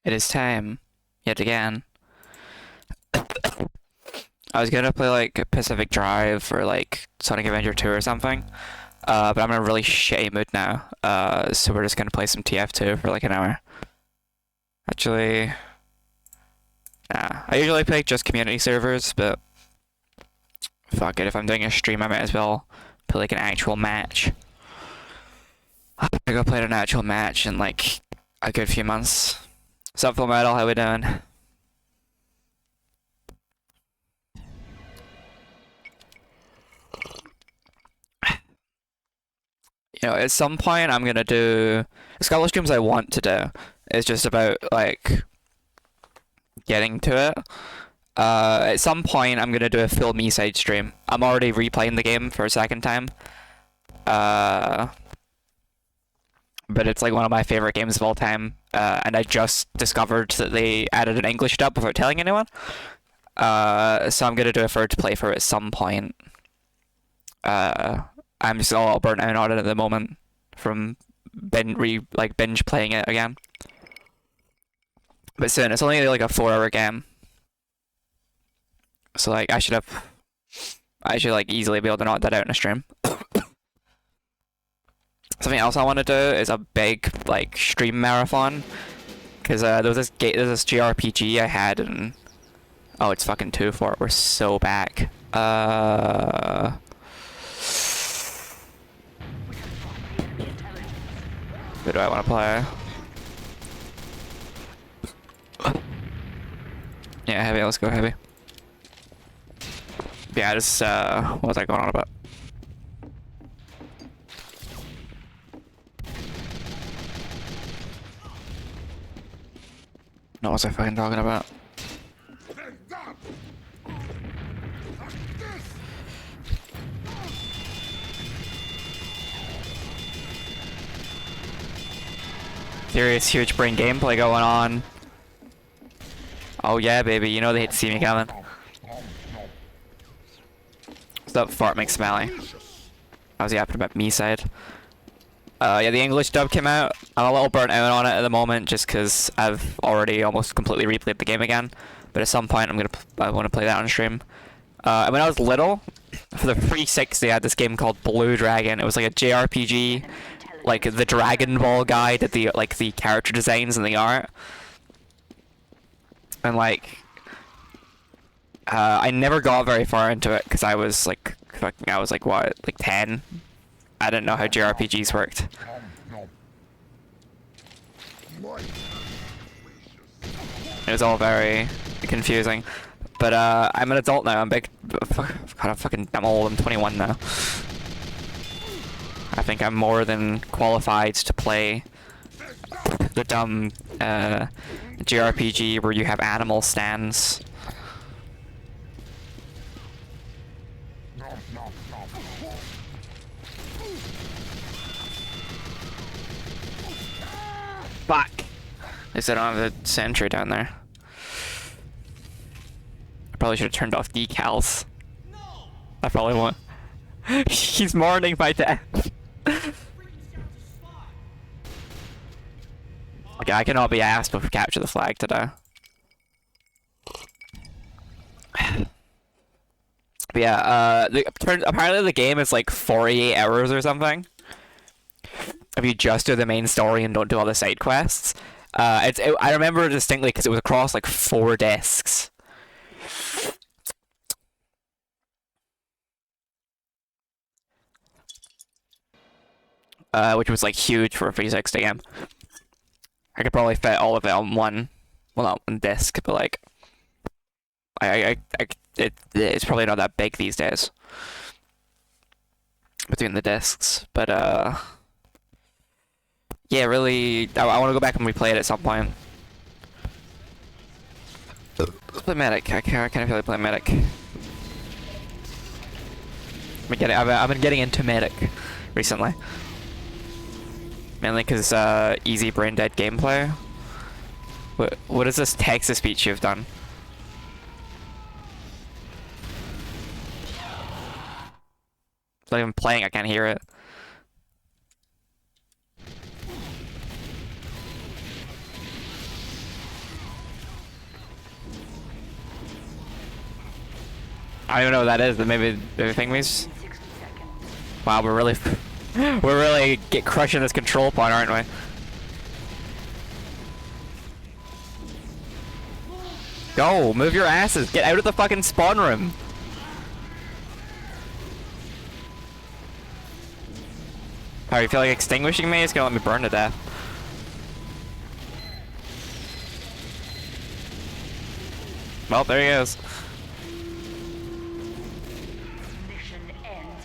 It is time, yet again. I was gonna play like Pacific Drive or like Sonic Adventure 2 or something, but I'm in a really shitty mood now, so we're just gonna play some TF2 for like an hour. Actually, nah, I usually play just community servers, but fuck it, if I'm doing a stream I might as well play like an actual match. I'm gonna go play an actual match in like a good few months. Sup, Full Metal, how we doing? You know, at some point I'm gonna do the couple of streams I want to do. It's just about like getting to it. At some point I'm gonna do a full me side stream. I'm already replaying the game for a second time. But it's like one of my favorite games of all time. And I just discovered that they added an English dub without telling anyone. So I'm gonna do a third playthrough at some point. I'm just all burnt out on it at the moment from binge playing it again. But soon, it's only like a 4-hour game. So like I should like easily be able to knock that out in a stream. Something else I want to do is a big like stream marathon, because there's this JRPG I had, and oh, it's fucking 2 for it. We're so back. Who do I want to play? Yeah, heavy. Let's go heavy. Yeah, just what was I going on about? No, what was I fucking talking about? Serious huge brain gameplay going on. Oh yeah, baby, you know they hate to see me coming. What's up, Fart McSmelly? How's he happening about me side? Yeah, the English dub came out. I'm a little burnt out on it at the moment just because I've already almost completely replayed the game again. But at some point I want to play that on stream. And when I was little, for the 360 I had this game called Blue Dragon. It was like a JRPG. Like the Dragon Ball guy did the character designs and the art. And like I never got very far into it because I was like what, like 10. I didn't know how JRPGs worked. It was all very confusing. But I'm an adult now. I'm big. God, I'm old. I'm 21 now. I think I'm more than qualified to play the dumb JRPG where you have animal stands. Fuck! At least I don't have the sentry down there. I probably should have turned off decals. I probably won't. He's mourning my death. Okay, I cannot be asked to capture the flag today. But yeah, apparently the game is like 48 hours or something. If you just do the main story and don't do all the side quests. I remember it distinctly because it was across like 4 discs. Which was like huge for a 360 game. I could probably fit all of it on one, well, not one disc, but like, it's probably not that big these days between the discs. But yeah, really, I want to go back and replay it at some point. Play medic. I kind of feel like playing medic. I've been getting into medic recently. Mainly because easy brain dead gameplay. What is this Texas speech you've done? It's not even playing, I can't hear it. I don't even know what that is, but maybe thingies. Wow, we're really crushing this control point, aren't we? Go, move your asses, get out of the fucking spawn room. Oh, you feel like extinguishing me? It's gonna let me burn to death. Well, there he is.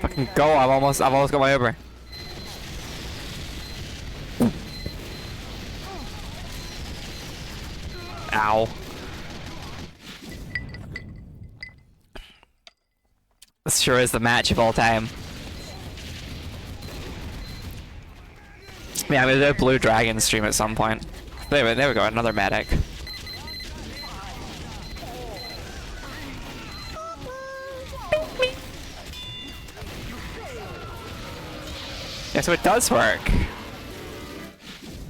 Fucking go! I've almost got my Uber. Ow. This sure is the match of all time. Yeah, I'm gonna do a Blue Dragon stream at some point. There we go, another medic. Yeah, so it does work.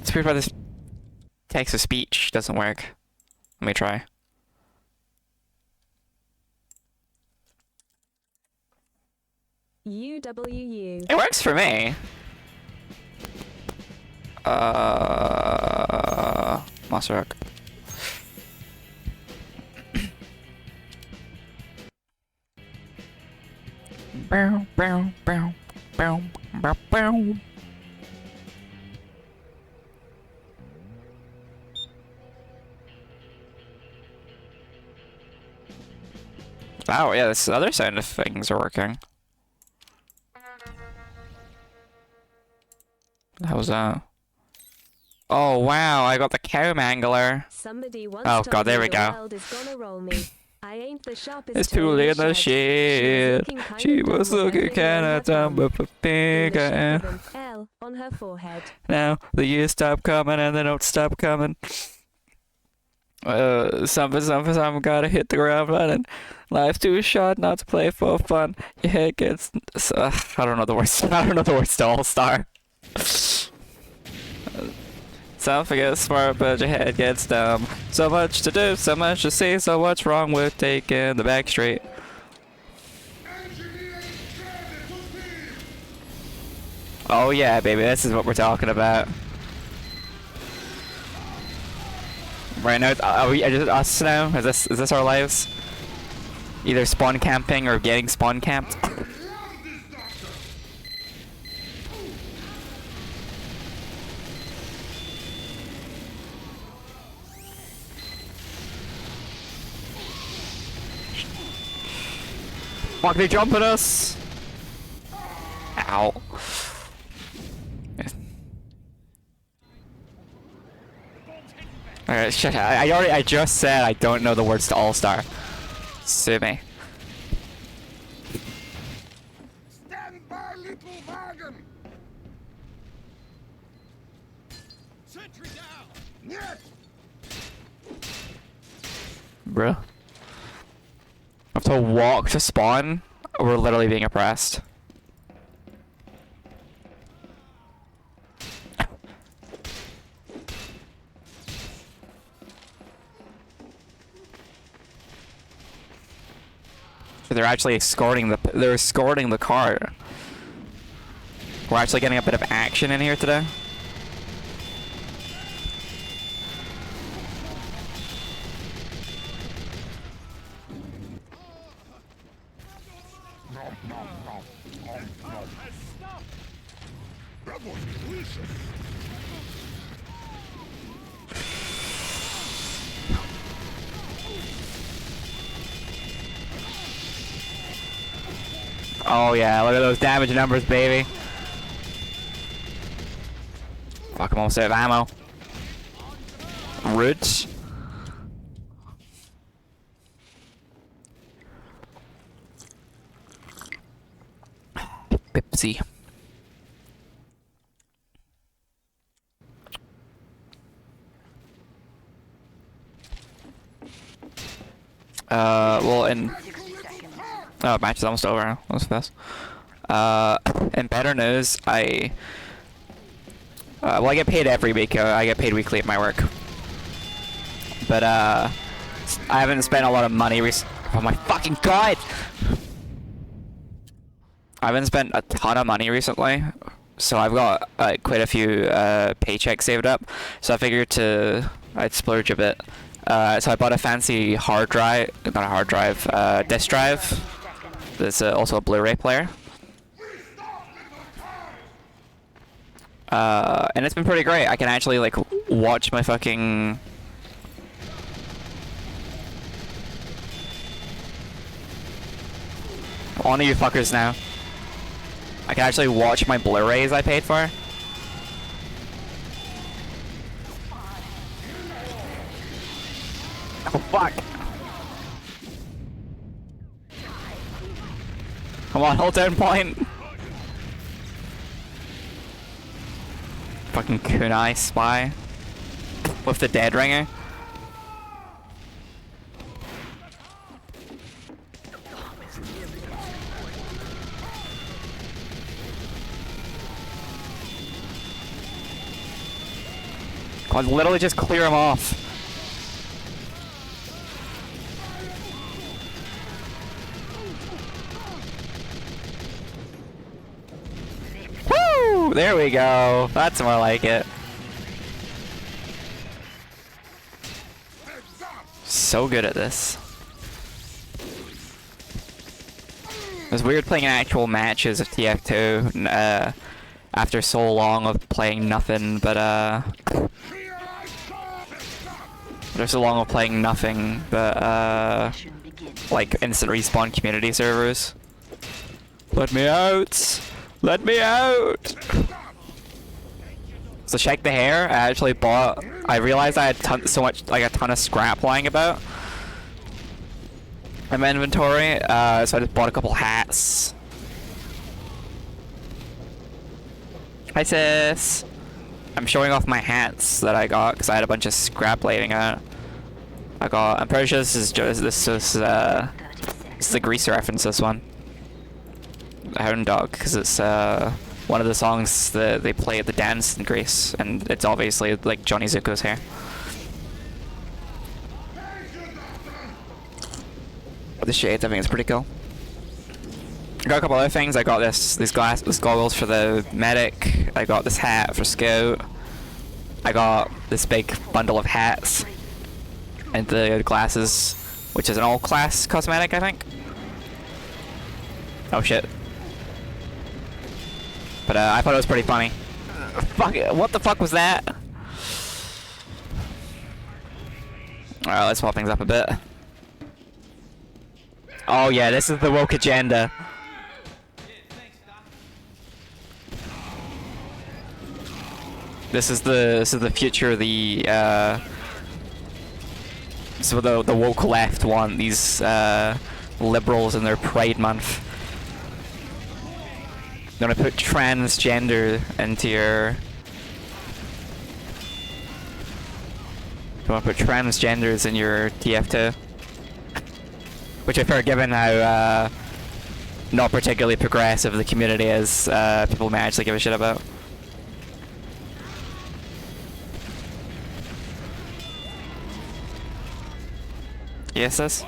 It's weird why this text to speech doesn't work. Let me try. UWU. It works for me. Monster Hook. Bow, bow, bow, bow, bow, bow. Oh yeah, this other side of things are working. How was that? Oh wow, I got the cow mangler. Oh god, there we go. It's too late in the shit. She was looking kinda dumb with a big L on her forehead. Now the years stop coming and they don't stop coming. Something, gotta hit the ground running. Life's too short not to play for fun. Your head gets. I don't know the words. I don't know the words to All Star. Something gets smart, but your head gets dumb. So much to do, so much to see. So what's wrong with taking the back street? Oh yeah, baby, this is what we're talking about. Right now, are we just us now? Is this our lives? Either spawn camping or getting spawn camped. Fuck, they jump at us! Ow. Alright, shit, I just said I don't know the words to All-Star. Sue me. Stand by, little wagon! Sentry down! Yes! Bruh. I have to walk to spawn, or we're literally being oppressed. They're actually escorting the car. We're actually getting a bit of action in here today. That was delicious! Oh yeah, look at those damage numbers, baby. Fuck, I'm almost out of ammo. Roots. Pepsi. Well, oh, match is almost over. That was fast. In better news, well, I get paid every week. I get paid weekly at my work. But, I haven't spent a lot of money oh my fucking god! I haven't spent a ton of money recently, so I've got quite a few paychecks saved up. So I figured I'd splurge a bit. So I bought a fancy hard drive, not a hard drive, disk drive. There's also a Blu-ray player. And it's been pretty great. I can actually like watch my fucking on to you fuckers now. I can actually watch my Blu-rays I paid for. Oh fuck. Come on, hold down point. Fucking kunai spy. With the dead ringer. Come on, literally just clear him off. Woo! There we go. That's more like it. So good at this. It was weird playing after matches of TF2 after so long of playing nothing, but like instant respawn community servers. Let me out! Let me out! So check the hair. I actually bought. I realized I had a ton of scrap lying about in my inventory. So I just bought a couple hats. Hi sis. I'm showing off my hats that I got because I had a bunch of scrap laying out. I'm pretty sure this is the Grease reference. This one. The Hound Dog, because it's one of the songs that they play at the dance in Greece, and it's obviously like Johnny Zuko's hair. The shades, I think it's pretty cool. I got a couple other things. I got these goggles for the medic. I got this hat for Scout. I got this big bundle of hats and the glasses, which is an all-class cosmetic, I think. Oh shit. But I thought it was pretty funny. Fuck it, what the fuck was that? Alright, let's swap things up a bit. Oh yeah, this is the woke agenda. This is the future. So the woke left want these liberals in their Pride Month. They're gonna put transgender into your. You wanna put transgenders in your TF2? Which I fair, given how not particularly progressive the community is, people may actually give a shit about. Yes, sis?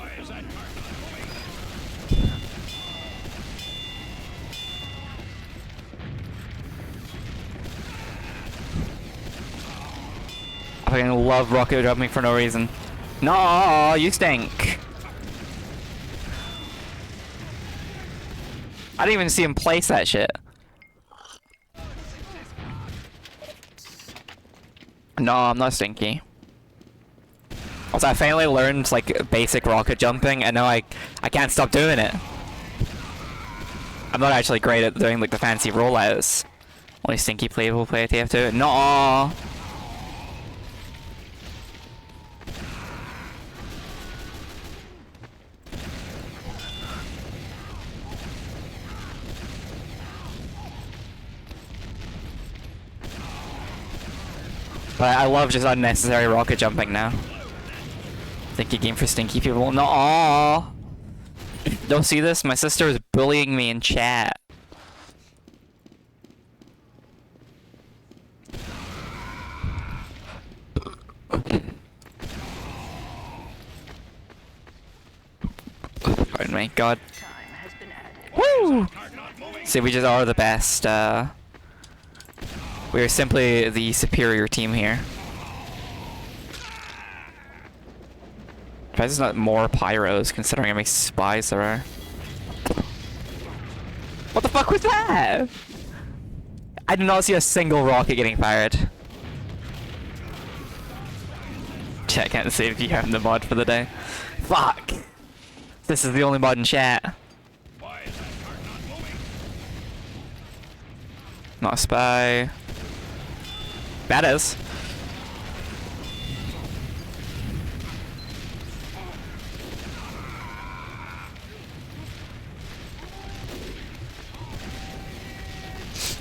I fucking love rocket jumping for no reason. No, you stink. I didn't even see him place that shit. No, I'm not stinky. Also, I finally learned like basic rocket jumping, and now I can't stop doing it. I'm not actually great at doing like the fancy rollouts. Only stinky people play TF2. No. But I love just unnecessary rocket jumping now. Stinky game for stinky people. No. Don't see this? My sister is bullying me in chat. Pardon me. God. Woo! See, we just are the best. We are simply the superior team here. Why is not more pyros considering how many spies there are? What the fuck was that? I did not see a single rocket getting fired. Chat can't save you having the mod for the day. Fuck! This is the only mod in chat. Why is that cart not moving? Not a spy. That is.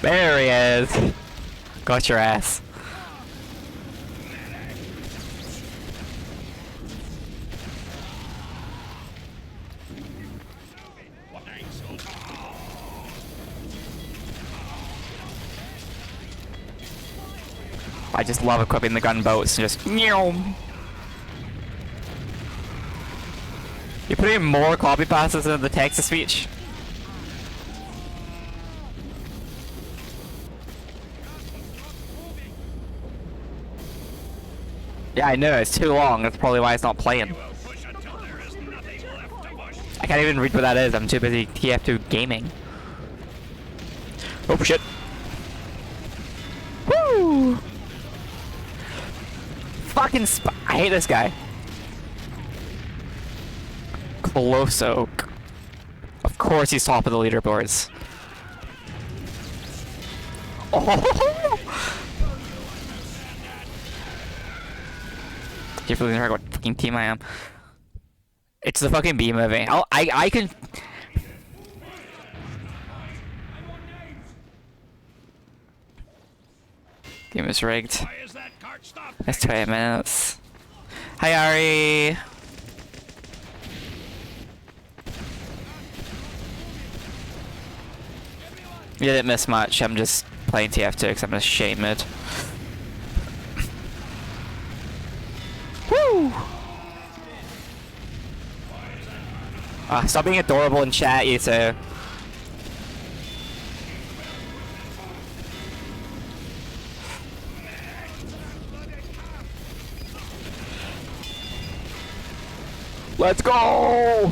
There he is. Got your ass. I just love equipping the gunboats and just meow. You're putting more copy passes into the text to speech. Yeah, I know, it's too long. That's probably why it's not playing. I can't even read what that is. I'm too busy TF2 gaming. Oh shit. Woo! Fucking I hate this guy. Close oak. Of course he's top of the leaderboards. Oh! Can't really remember what fucking team I am. It's the fucking B movie. I can. Game is rigged. Why is that cart stopped? It's 20 minutes. Hi Ari. You didn't miss much. I'm just playing TF2 because I'm ashamed. Woo! Stop being adorable in chat, you two. Let's go!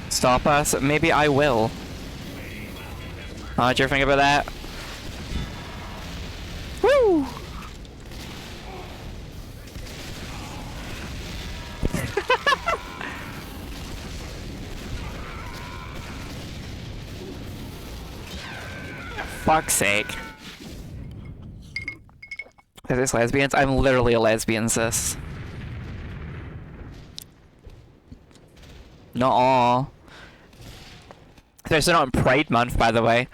Stop us? Maybe I will. Did you ever think about that? Woo! Fuck's sake. Is this lesbians? I'm literally a lesbian, sis. Nuh-uh. Especially not in Pride Month, by the way.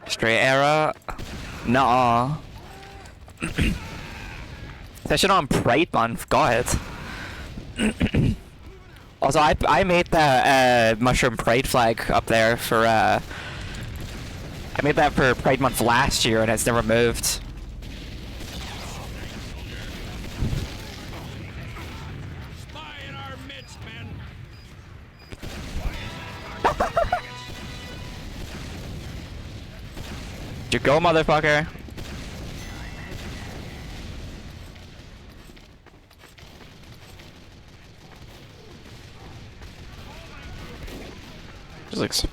Straight era? Nuh-uh. Especially not in Pride Month, God. Also, I made that mushroom pride flag up there for I made that for Pride Month last year and it's never moved. Spy in our midst, men. You go, motherfucker. Physics.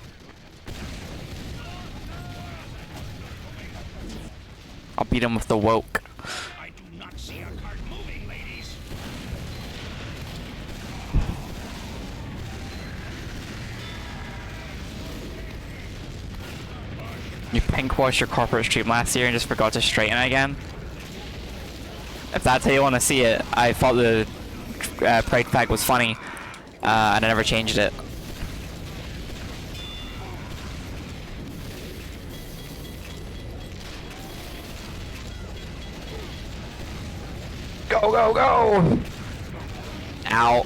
I'll beat him with the woke. I do not see a cart moving, ladies. You pink washed your corporate stream last year and just forgot to straighten it again. If that's how you want to see it, I thought the pride flag was funny, and I never changed it. Go, go, go! Ow.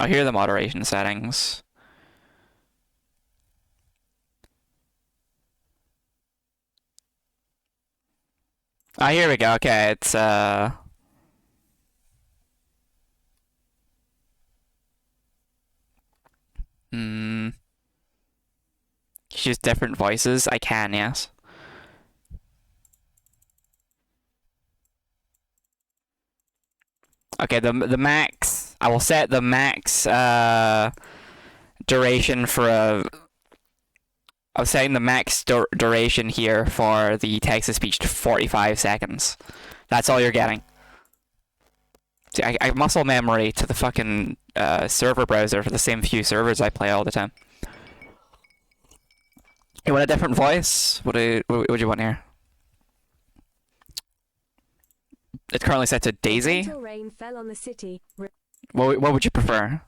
I hear the moderation settings. Ah, here we go. Okay, it's Hmm. Use different voices. I can, yes. Okay, the max. I will set the max duration for a. I was setting the max duration here for the text-to-speech to 45 seconds. That's all you're getting. See, I muscle memory to the fucking server browser for the same few servers I play all the time. You want a different voice? What do you want here? It's currently set to Daisy. Gentle rain fell on the city. What would you prefer?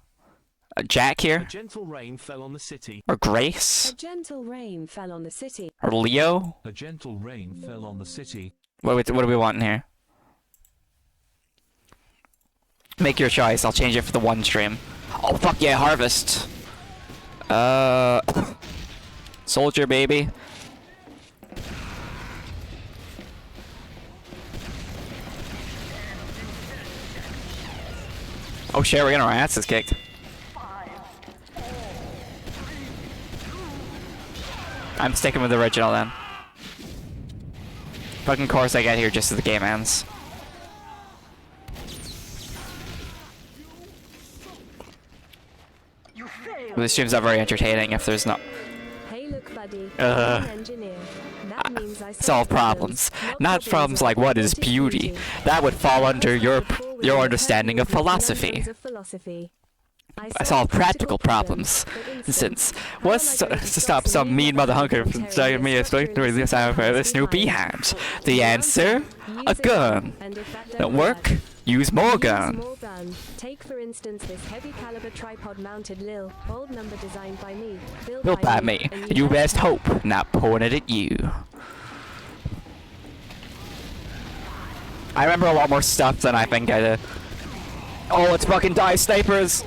Jack A here? gentle rain fell on the city. Or A Grace? gentle rain fell on the city. Or Leo? A gentle rain fell on the city. What do we want in here? Make your choice. I'll change it for the one stream. Oh fuck yeah, Harvest. Soldier baby. Oh shit, we're getting our asses kicked. I'm sticking with the original then. Fucking course I get here just as the game ends. The stream's not very entertaining if there's not Hey look buddy, I'm an engineer. That means I solve problems. Not problems like what is beauty. That would fall under your understanding of philosophy. I solve practical problems. For instance, what's to stop some mean mother hunker from telling me a story through this out of the Snoopy hand? The answer? A gun. Don't work? Use more gun. Take for instance this heavy caliber tripod mounted Lil, old number designed by me, Built by me. You best hope, not pointed at you. I remember a lot more stuff than I think I did. Oh, it's fucking dive snipers!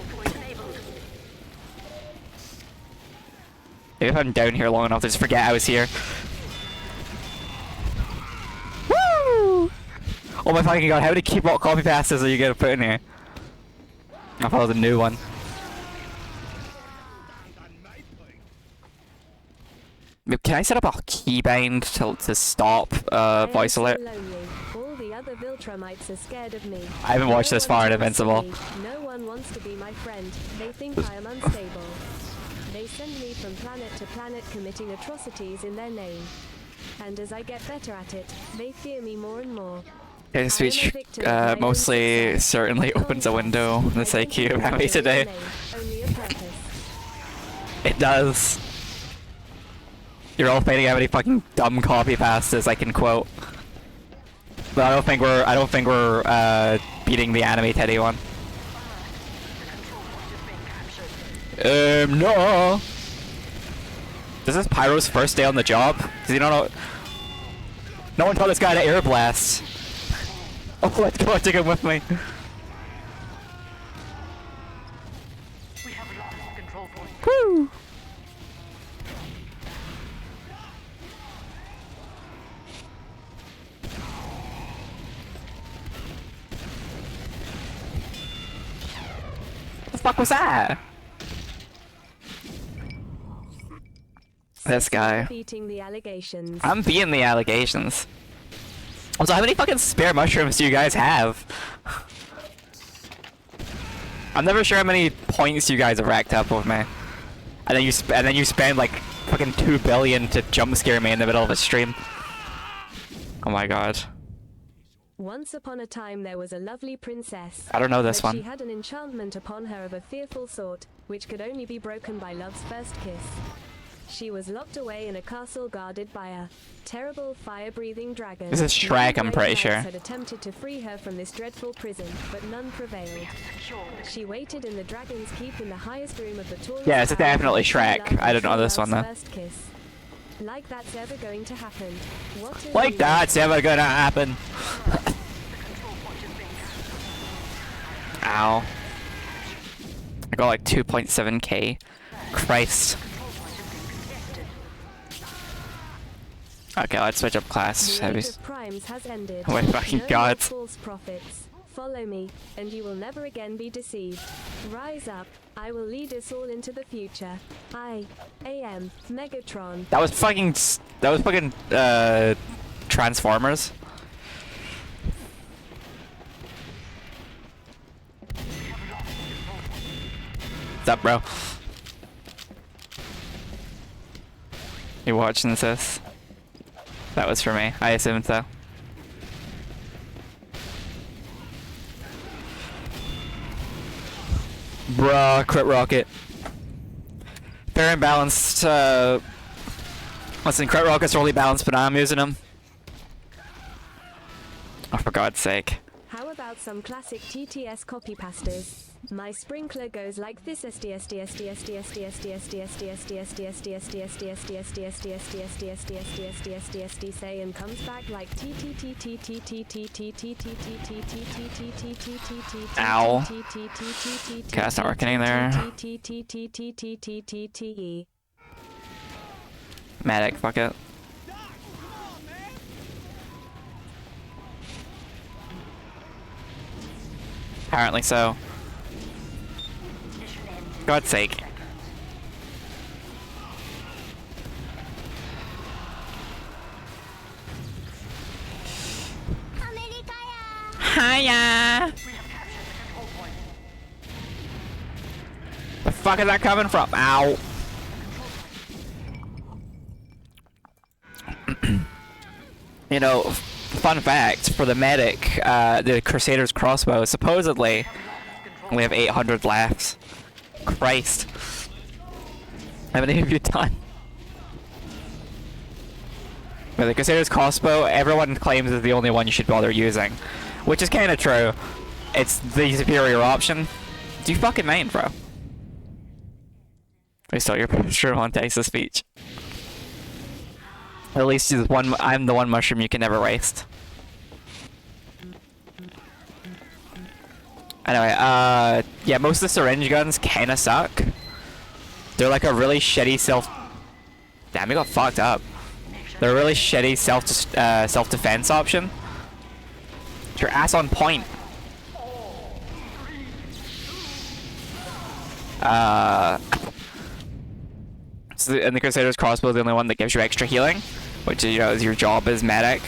Maybe if I'm down here long enough to just forget I was here. Woo! Oh my fucking god, how many keyboard copy passes are you gonna put in here? I thought it was a new one. Can I set up a keybind to stop voice alert? All the other Viltrumites are scared of me. I haven't watched this far in one wants Invincible. to be- No one wants to be my friend. They think I am unstable. They send me from planet to planet committing atrocities in their name. And as I get better at it, they fear me more and more. His speech mostly certainly opens a window in the psyche of me today. Only a purpose. It does. You're all fighting how many fucking dumb copy passes I can quote. But I don't think we're beating the anime Teddy one. No. This is Pyro's first day on the job. Does he not know? No one told this guy to air blast. Oh, let's go. I took him with me. We have lost control point. Woo! What the fuck was that? This guy. Beating the allegations. I'm beating the allegations. Also, how many fucking spare mushrooms do you guys have? I'm never sure how many points you guys have racked up with me. And then you spend like fucking 2 billion to jump scare me in the middle of a stream. Oh my god. Once upon a time there was a lovely princess. I don't know this but one. She had an enchantment upon her of a fearful sort, which could only be broken by love's first kiss. She was locked away in a castle guarded by a terrible fire-breathing dragon. This is Shrek, I'm pretty sure. Had attempted to free her from this dreadful prison, but none prevailed. She waited in the dragon's keep in the highest room of the tallest Yeah, it's tower, definitely until Shrek. love I don't know and this one, love's though. first kiss. Like that's ever going to happen. What a Like relief. that's ever gonna happen. Ow. I got like 2.7k. Christ. Okay, let's switch up class. The age Heavies. of primes has ended. Oh my fucking No more god. false prophets. Follow me, and you will never again be deceived. Rise up. I will lead us all into the future. I am Megatron. That was fucking. Transformers. What's up, bro? You watching this? That was for me. I assumed so. Bruh, crit rocket. Fair and balanced. Listen, crit rockets are really balanced, but I'm using them. Oh, for God's sake. How about some classic TTS copy pastas? My sprinkler goes like this: say and comes back like Ow. Okay, that's not working there. Medic, fuck it. Apparently so. God's sake. Hiya! The fuck is that coming from? Ow! You know, fun fact for the medic, the Crusader's crossbow supposedly we have 800 left. Christ. How many have you done? But the Crusader's crossbow, everyone claims is the only one you should bother using. Which is kind of true. It's the superior option. Do you fucking mind, bro? I stole your picture on Dice's speech. At least I'm the one mushroom you can never waste. Anyway, yeah, most of the syringe guns kinda suck. They're like a really shitty Damn, he got fucked up. They're a really shitty self-defense option. Get your ass on point. And the Crusader's crossbow is the only one that gives you extra healing, which you know is your job as medic.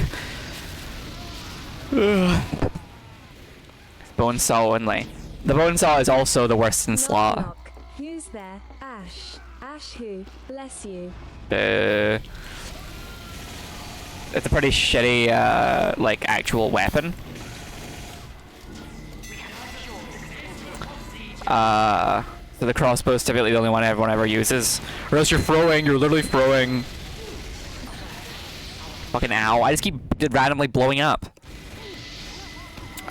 Bone saw only. The bone saw is also the worst in slot. Knock. Who's there? Ash. Ash who? Bless you. It's a pretty shitty, like, actual weapon. So the crossbow is typically the only one everyone ever uses. Or else you're literally throwing. Fucking ow, I just keep randomly blowing up.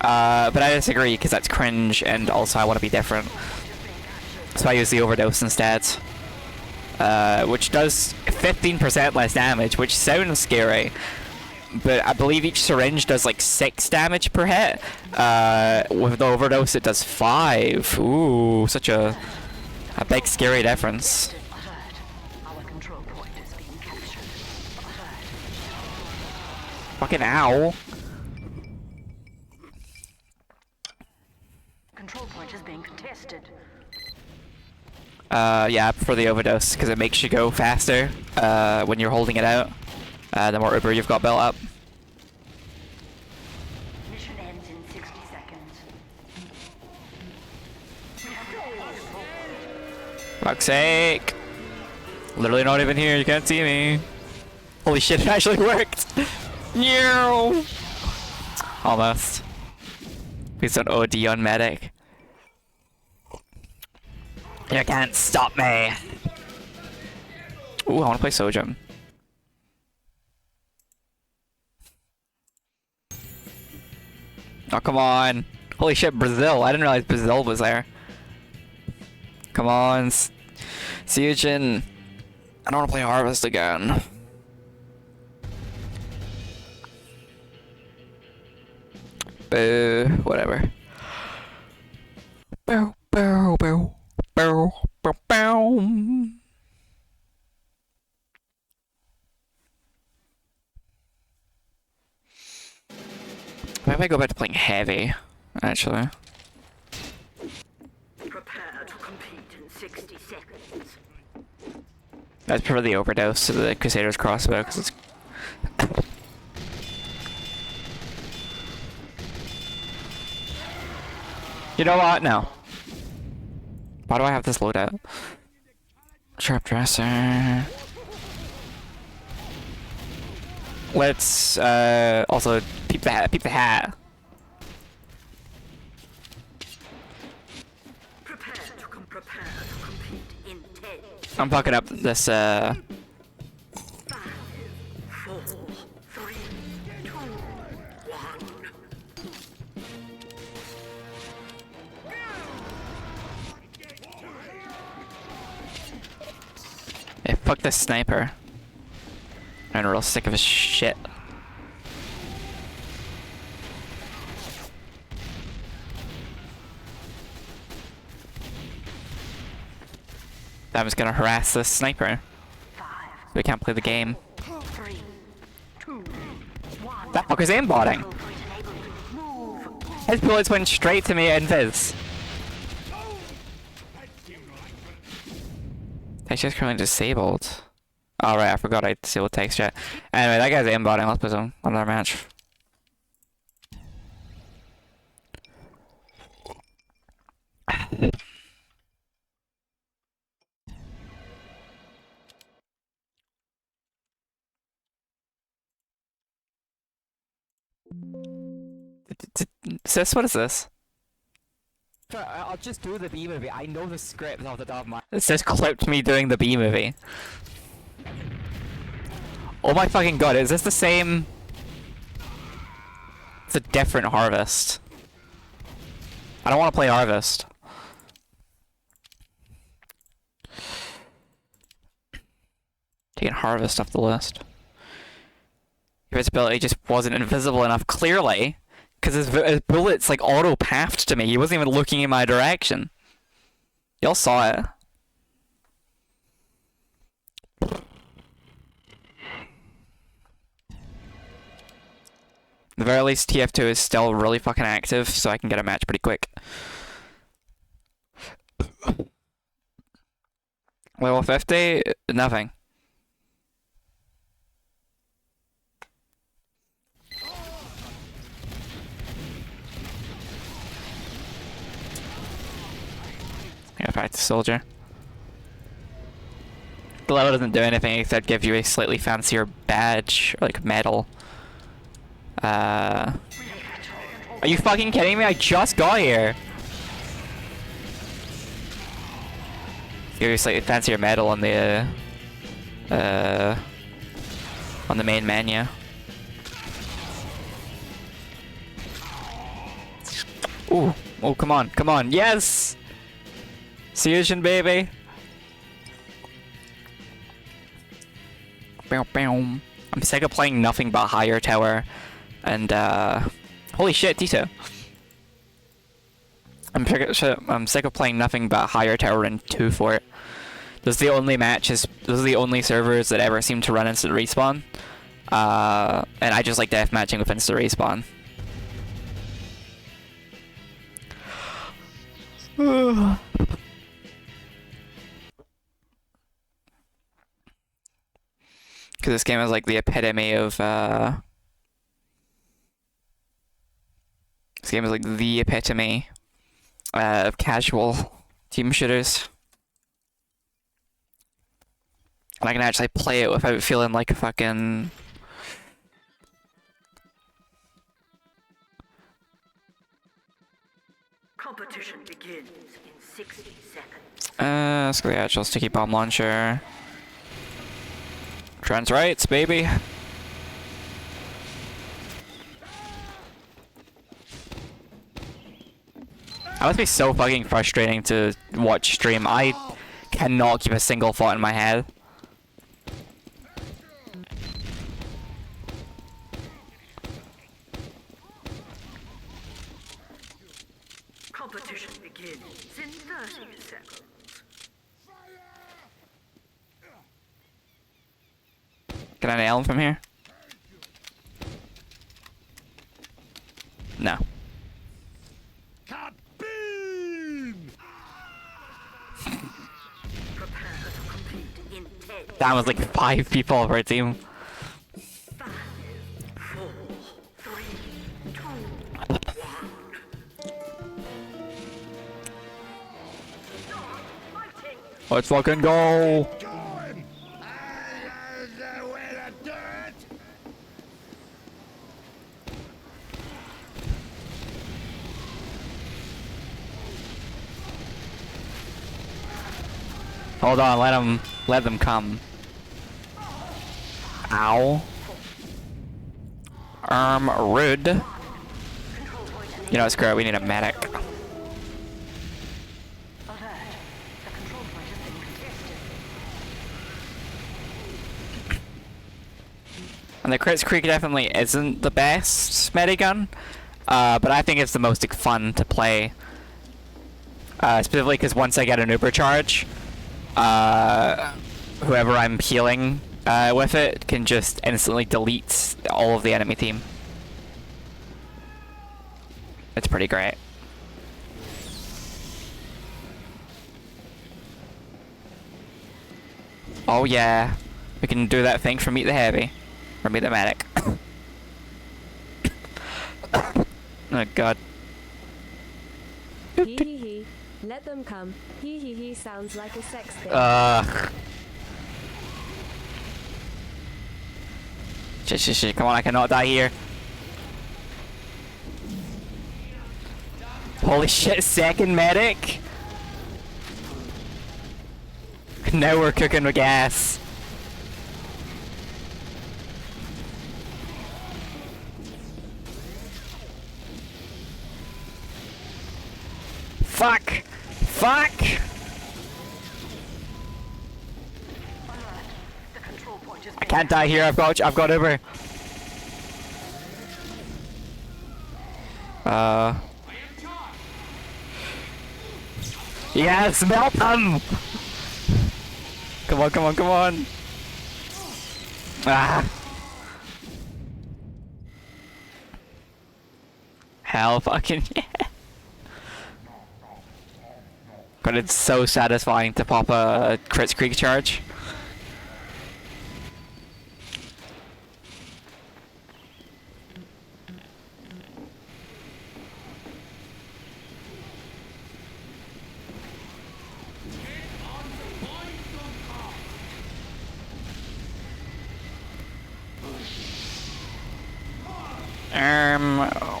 But I disagree, because that's cringe, and also I want to be different. So I use the overdose instead. Which does 15% less damage, which sounds scary. But I believe each syringe does like 6 damage per hit. With the overdose it does 5. Ooh, such a big scary difference. Fucking ow. Control point is being contested. Yeah, I prefer the overdose because it makes you go faster when you're holding it out. The more Uber you've got built up. Mission ends in 60 seconds. Fuck's sake. Literally not even here, you can't see me. Holy shit, it actually worked! No. Almost. Please don't OD on medic. You can't stop me! Ooh, I wanna play Sojin. Oh, come on. Holy shit, Brazil. I didn't realize Brazil was there. Come on, Sojin. I don't wanna play Harvest again. Boo, whatever. Boo, boo, boo. Bow, bow, bow. Maybe I go back to playing heavy, actually. Prepare to compete in 60 seconds. I'd prefer the overdose to the Crusader's crossbow because it's. You know what? No. Why do I have this loadout? Sharp dresser. Let's also peep the hat. Peep the hat. Prepare to compete in 10, I'm fucking up this 5, 4, 3, 2, 1. Hey, fuck this sniper. I'm real sick of his shit. I'm just gonna harass this sniper. 5, We can't play the game. 3, 2, 1. That fucker's aimbotting. Point enabled. Move. His bullets went straight to me and Viz. That's just currently disabled. Alright, I forgot I disabled text chat. Anyway, that guy's aimbotting. Let's put him on our match. Sis, what is this? I'll just do the B movie. I know the script off the top of my. It says clipped me doing the B movie. Oh my fucking god! Is this the same? It's a different Harvest. I don't want to play Harvest. Taking Harvest off the list. Invisibility just wasn't invisible enough, clearly. Because his bullets, like, auto-pathed to me. He wasn't even looking in my direction. Y'all saw it. At the very least, TF2 is still really fucking active, so I can get a match pretty quick. Level 50? Nothing. Yeah, fight the soldier. The level doesn't do anything except give you a slightly fancier badge, or like medal. Are you fucking kidding me? I just got here! Give you a slightly fancier medal on the main menu. Ooh, oh come on, yes! Fusion, baby! Bow, bow. I'm sick of playing nothing but higher tower, and holy shit, Tito! I'm sick of playing nothing but higher tower and 2 fort. Those are the only matches. Those are the only servers that ever seem to run instant respawn, and I just like deathmatching with instant respawn. Because this game is like the epitome of this game is like the epitome of casual team shooters. And I can actually play it without feeling like a fucking... Competition begins in 60 seconds. let's go the actual sticky bomb launcher. Trans rights, baby. That must be so fucking frustrating to watch stream. I cannot keep a single thought in my head. Competition begins in 30 seconds. Can I nail him from here? No. Kaboom! That was like 5 people for a team. Let's fucking go! Going! I know the way to do it! Hold on, let them come. Ow. Rude. You know, screw it, we need a medic. And the Crits Creek definitely isn't the best medigun, but I think it's the most fun to play. Specifically because once I get an Uber charge, whoever I'm healing with it can just instantly delete all of the enemy team. It's pretty great. Oh yeah, we can do that thing for Meet the Heavy. Or Meet the Medic. Oh god. Hee hee hee. Let them come. Hee hee hee sounds like a sex thing. Shit, come on, I cannot die here. Holy shit, second medic? Now we're cooking with gas. Fuck! Fuck! I can't die here. I've got Uber. Yes, melt them! Come on, come on, come on! Ah! Hell fucking yeah! But it's so satisfying to pop a Crits Creek charge.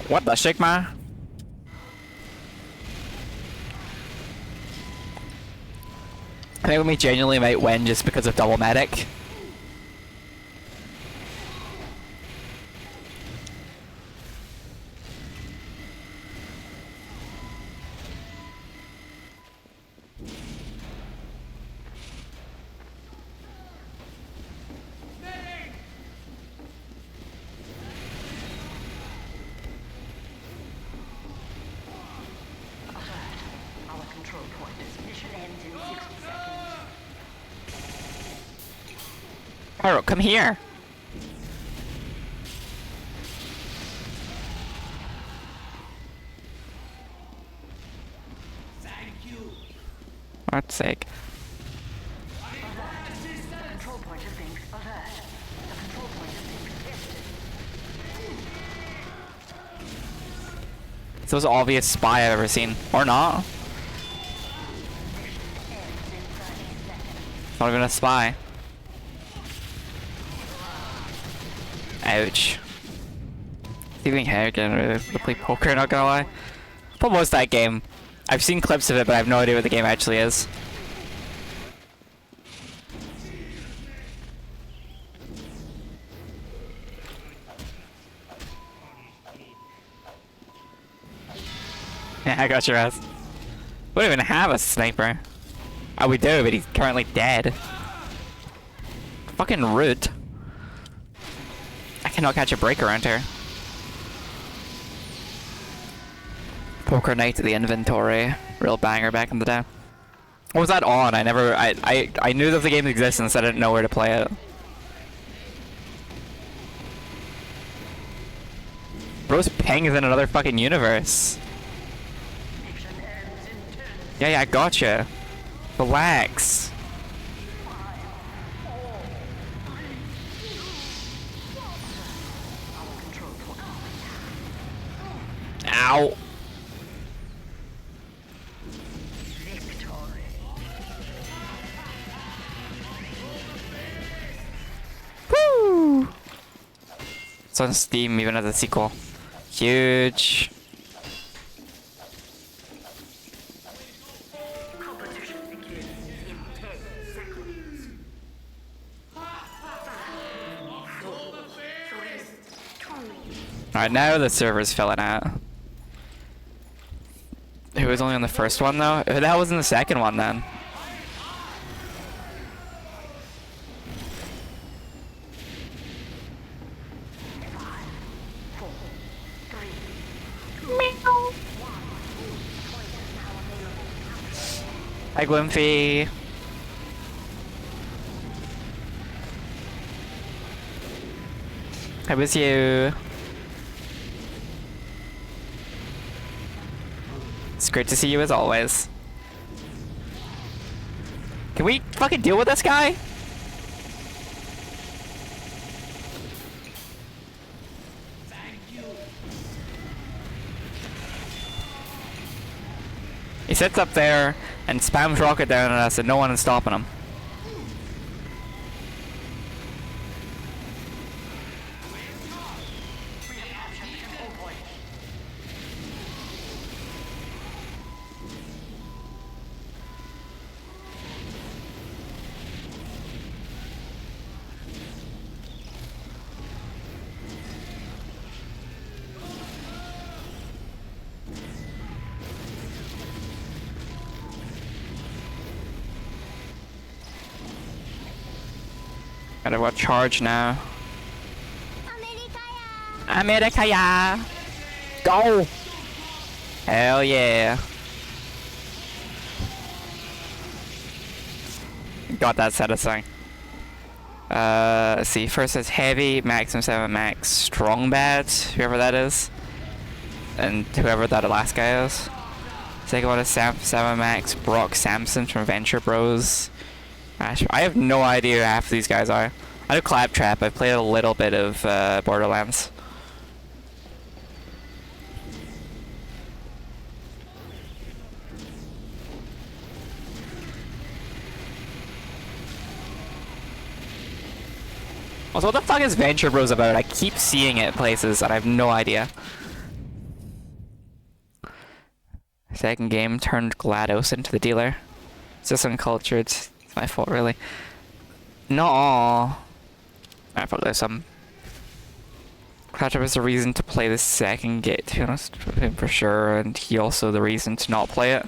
What the Sigma? I think we genuinely might win just because of double medic. Our control point is mission ends in 60 seconds. Pyro, come here! For God's sake. The control point is being alert. The control point is being contested. It's the most obvious spy I've ever seen. Or not. Not even a spy. Ouch. Stealing hair again to play poker, not gonna lie. What was that game? I've seen clips of it, but I have no idea what the game actually is. Yeah, I got your ass. We don't even have a sniper. Oh, we do, but he's currently dead. Fucking rude. I cannot catch a break around here. Poker night at the inventory. Real banger back in the day. What was that on? I knew that the game existed, I didn't know where to play it. Bro's pinging in another fucking universe. Yeah, I gotcha. Relax. Ow. Woo! It's on Steam even as a sequel. Huge. Alright, now the server's filling out. Who was only on the first one though? Who the hell was in the second one then? Hi Gwimpy. I miss you. It's great to see you as always. Can we fucking deal with this guy? He sits up there and spams rocket down at us and no one is stopping him. Gotta watch charge now. America, yeah. Go! Hell yeah. Got that satisfying. Let's see. First is heavy, maximum 7 max, strong bad, whoever that is. And whoever that last guy is. Second one is 7 max, Brock Samson from Venture Bros. I have no idea who half of these guys are. I know Claptrap. I've played a little bit of Borderlands. Also, what the fuck is Venture Bros about? I keep seeing it places and I have no idea. Second game turned GLaDOS into the dealer. It's just uncultured. It's my fault, really. No. I fuck this. Claptrap is the reason to play the second game, to be honest with him for sure, and he also the reason to not play it.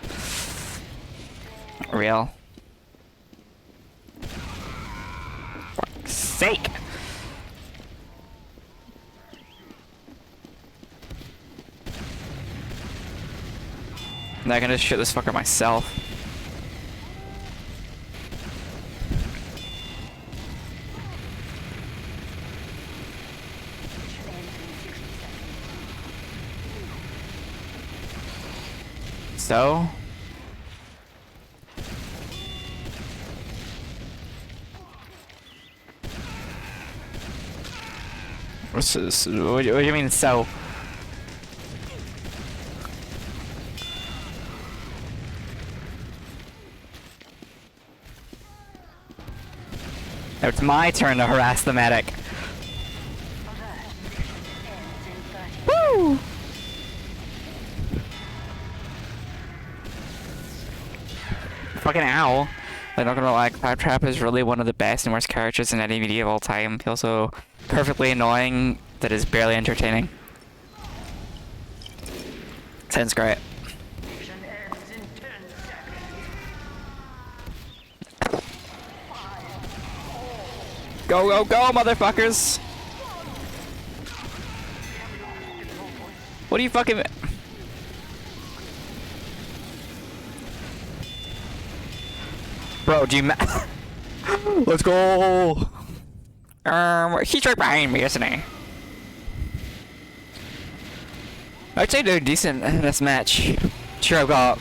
Real. Fuck's sake! I'm not gonna shoot this fucker myself. So? What's this? What do you mean, so? Now it's my turn to harass the medic. Woo! Fucking owl. I'm not gonna lie, Claptrap is really one of the best and worst characters in any media of all time. He's also perfectly annoying that is barely entertaining. Sounds great. Go, go, go, motherfuckers! What are you fucking... Bro, do you Let's go! He's right behind me, isn't he? Actually doing decent in this match. Sure, I've got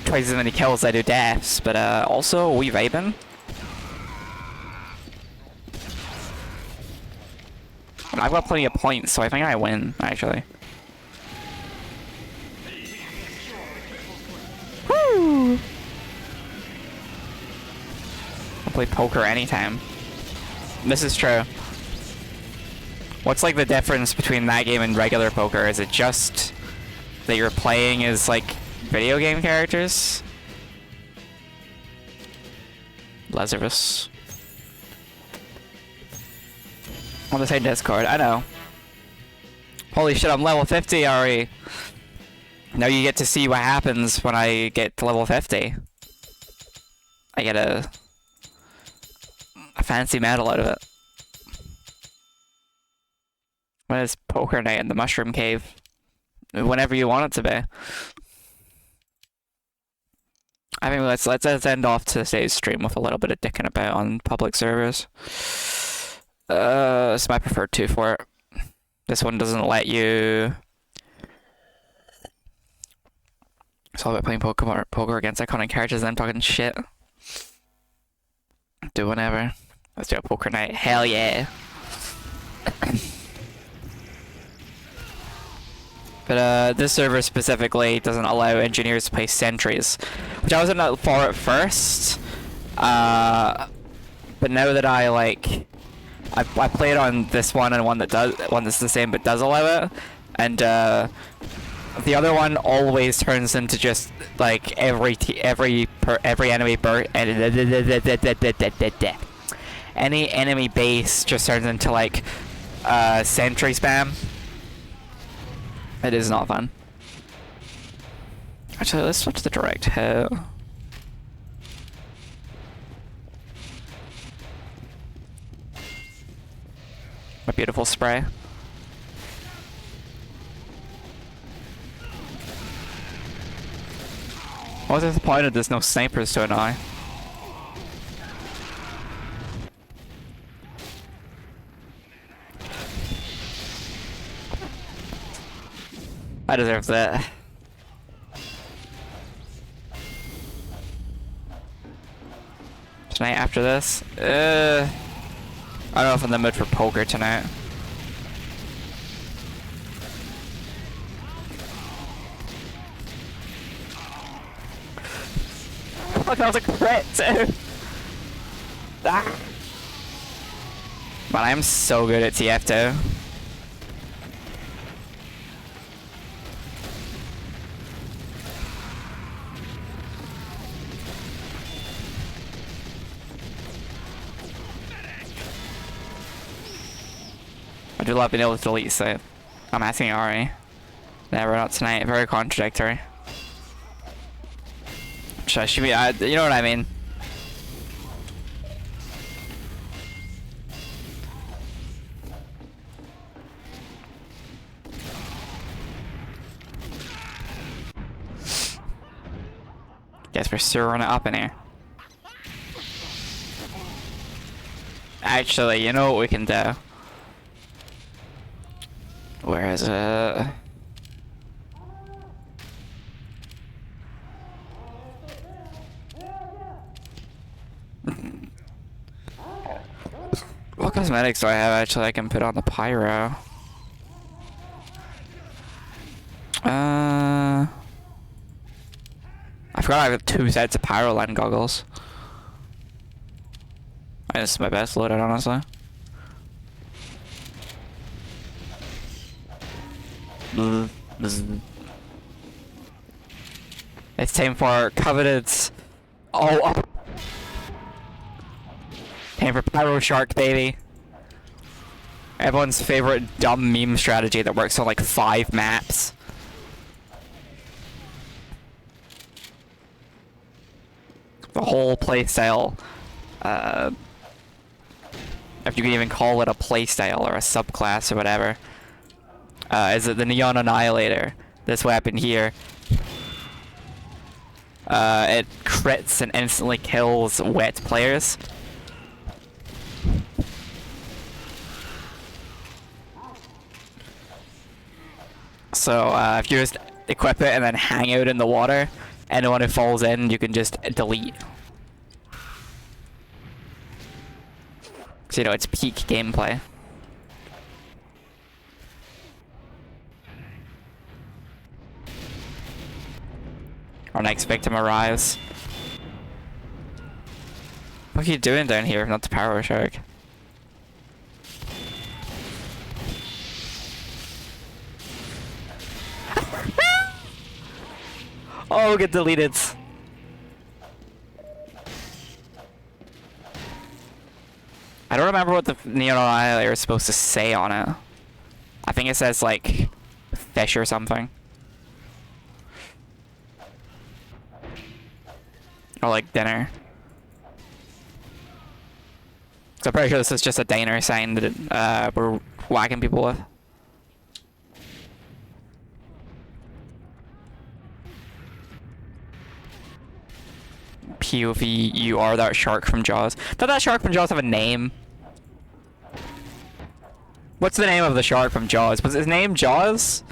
twice as many kills as I do deaths, but also we vibing. And I've got plenty of points, so I think I win, actually. Woo! I'll play poker anytime. This is true. What's like the difference between that game and regular poker? Is it just that you're playing as like video game characters? Lazarus. On the same Discord, I know. Holy shit, I'm level 50 already. Now you get to see what happens when I get to level 50. I get a fancy medal out of it. When it's poker night in the mushroom cave. Whenever you want it to be. I mean, let's end off today's stream with a little bit of dicking about on public servers. It's my preferred 2 for it. This one doesn't let you. It's all about playing poker against iconic characters and them talking shit. Do whatever. Let's do a poker night. Hell yeah. But this server specifically doesn't allow engineers to play sentries, which I wasn't for at first. But now that I like, I played on this one and one that's the same but does allow it, and the other one always turns into just like every enemy any enemy base just turns into like sentry spam. It is not fun. Actually, let's switch to direct hit. My beautiful spray. I was disappointed there's no snipers to annoy. I deserve that. Tonight after this? I don't know if I'm in the mood for poker tonight. Look, that was a crit too! Ah. Man, I am so good at TF2. I do love being able to delete save. I'm asking Ari. Never, not tonight. Very contradictory. Should be, you know what I mean. Guess we're stirring it up in here. Actually, you know what we can do? Where is it? What cosmetics do I have actually I can put on the pyro? I forgot I have 2 sets of pyro line goggles. This is my best loadout, honestly. It's time for coveted. Oh. Time for Pyro Shark, baby. Everyone's favorite dumb meme strategy that works on like 5 maps. The whole playstyle. If you can even call it a playstyle or a subclass or whatever. Is it the Neon Annihilator? This weapon here. It crits and instantly kills wet players. So if you just equip it and then hang out in the water, anyone who falls in, you can just delete. So you know, it's peak gameplay. Our next victim arrives. What are you doing down here if not the power shark? Oh, get deleted. I don't remember what the neon annihilator is supposed to say on it. I think it says like fish or something. Or like dinner. So I'm pretty sure this is just a diner sign that we're whacking people with. POV, you are that shark from Jaws. Does that shark from Jaws have a name? What's the name of the shark from Jaws? Was his name Jaws?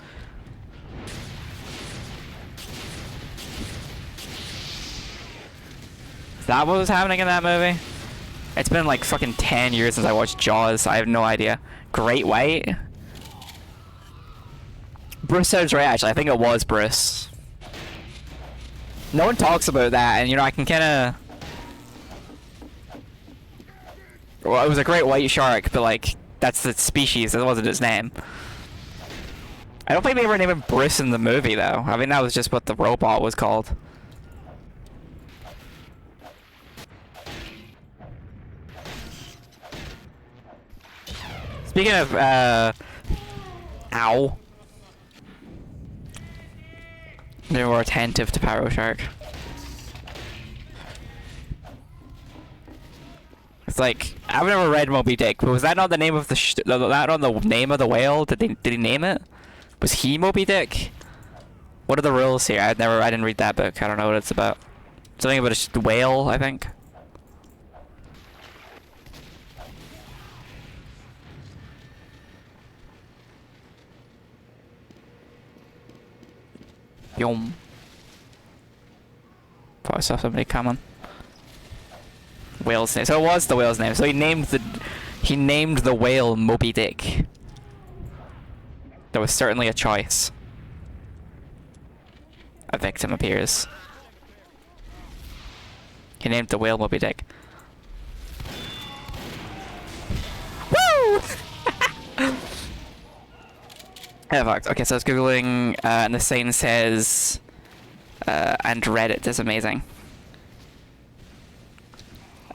Is that what was happening in that movie? It's been like fucking 10 years since I watched Jaws. I have no idea. Great White? Bruce sounds right, actually. I think it was Bruce. No one talks about that, and you know, I can kinda... Well, it was a great white shark, but like, that's the species, that wasn't its name. I don't think they ever named him Bruce in the movie, though. I mean, that was just what the robot was called. Speaking of, ow. They're more attentive to Pyro Shark. It's like, I've never read Moby Dick, but was that not the name of the that not the name of the whale? Did he name it? Was he Moby Dick? What are the rules here? I didn't read that book. I don't know what it's about. Something about a whale, I think. Yum. Thought I saw somebody coming. Whale's name. So it was the whale's name. So he named the whale Moby Dick. There was certainly a choice. A victim appears. He named the whale Moby Dick. Woo! Yeah, fucked. Okay, so I was googling, and the sign says, and Reddit is amazing.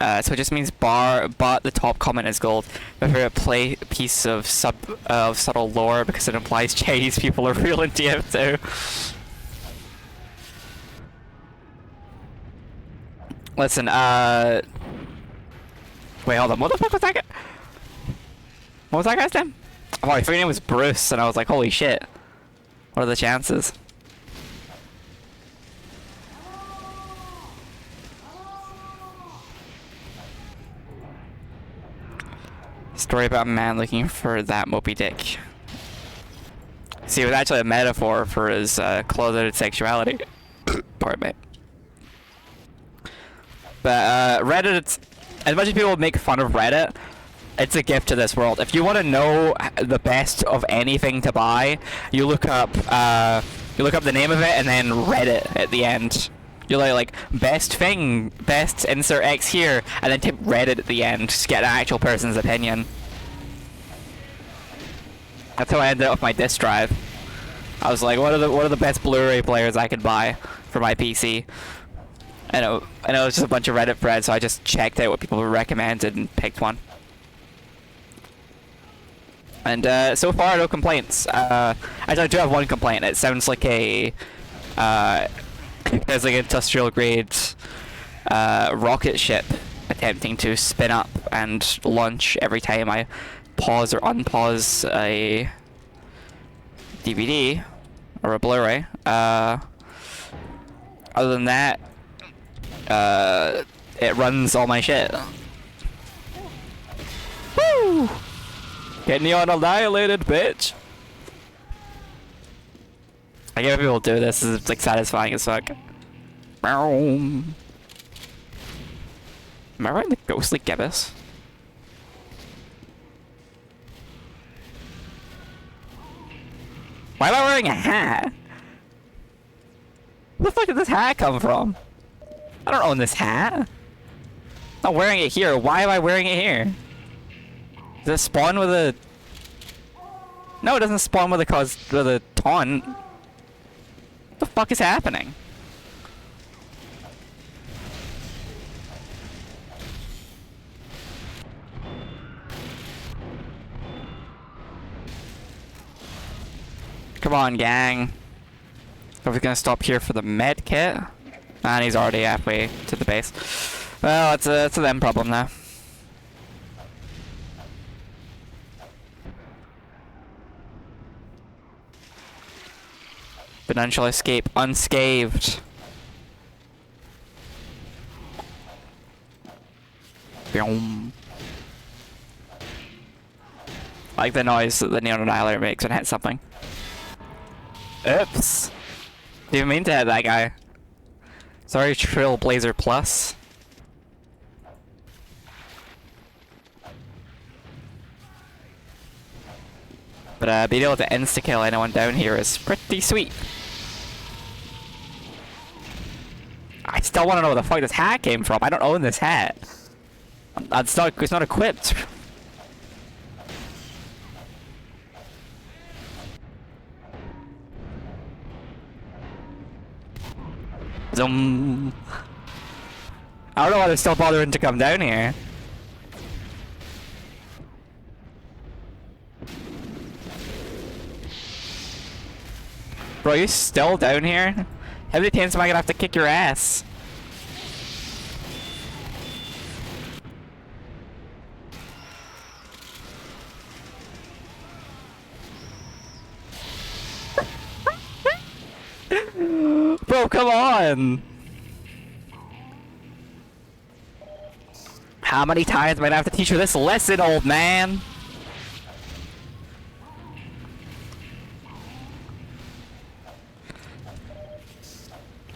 So it just means but the top comment is gold. My favorite piece of subtle lore because it implies Chinese people are real in TF2. Listen, wait, hold on. What the fuck was that guy? What was that guy's name? Oh, I thought your name was Bruce, and I was like, holy shit. What are the chances? Story about a man looking for that Moby Dick. See, it was actually a metaphor for his closeted sexuality. Pardon me. But Reddit, as much as people make fun of Reddit, it's a gift to this world. If you want to know the best of anything to buy, you look up the name of it and then Reddit at the end. You're like best thing, best insert X here, and then type Reddit at the end to get an actual person's opinion. That's how I ended up with my disk drive. I was like, what are the best Blu-ray players I could buy for my PC? I know it was just a bunch of Reddit threads, so I just checked out what people recommended and picked one. And so far, no complaints. Actually, I do have one complaint. It sounds like a there's like an industrial grade rocket ship attempting to spin up and launch every time I pause or unpause a DVD or a Blu-ray. Other than that, it runs all my shit. Woo! Get neon annihilated, bitch! Like, if people do this, it's like satisfying as fuck. Am I wearing the ghostly gibbous? Why am I wearing a hat? Where the fuck did this hat come from? I don't own this hat. I'm not wearing it here. Why am I wearing it here? Does it spawn with a... No, it doesn't spawn with a taunt. What the fuck is happening? Come on, gang. Are we gonna stop here for the med kit? And he's already halfway to the base. Well, it's a them problem now. But none shall escape unscathed. Boom. I like the noise that the Neon Annihilator makes when it hits something. Oops. Didn't mean to hit that guy. Sorry, Trailblazer Plus. But being able to insta-kill anyone down here is pretty sweet. I still want to know where the fuck this hat came from. I don't own this hat. It's not equipped. Zoom. I don't know why they're still bothering to come down here. Bro, you still down here? How many times am I gonna have to kick your ass? Bro, come on! How many times am I gonna have to teach you this lesson, old man?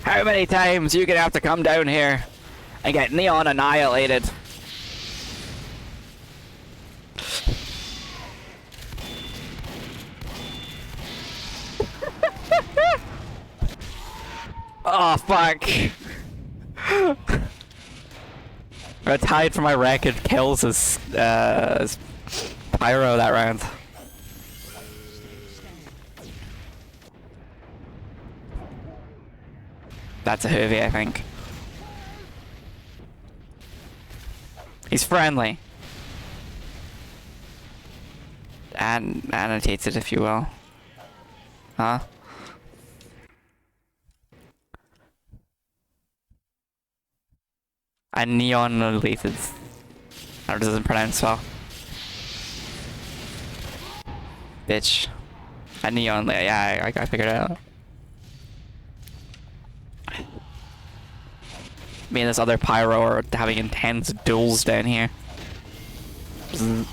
How many times you gonna have to come down here and get Neon annihilated? Oh fuck! I tied for my record kills as Pyro that round. That's a Hoovy, I think. He's friendly. And annotates it, if you will. Huh? And neon related. Or doesn't pronounce well. Bitch. And neon, yeah, I figured it out. Me and this other Pyro are having intense duels down here. Bzz.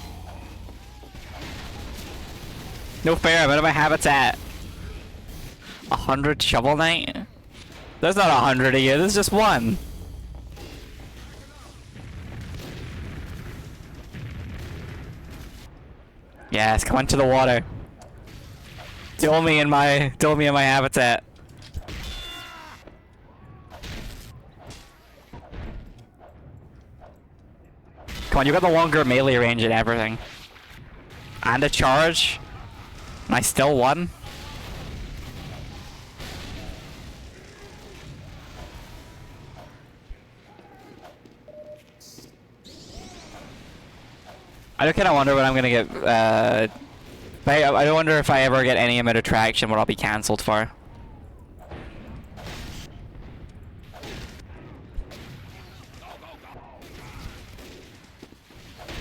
No fair, I'm out of my habitat. 100 Shovel Knight? There's not 100 of you, there's just one. Yes, come onto the water. Duel me in my habitat. Come on, you got the longer melee range and everything. And a charge. And I still won. I do kind of wonder when I'm gonna get, I wonder if I ever get any amount of traction, what I'll be cancelled for.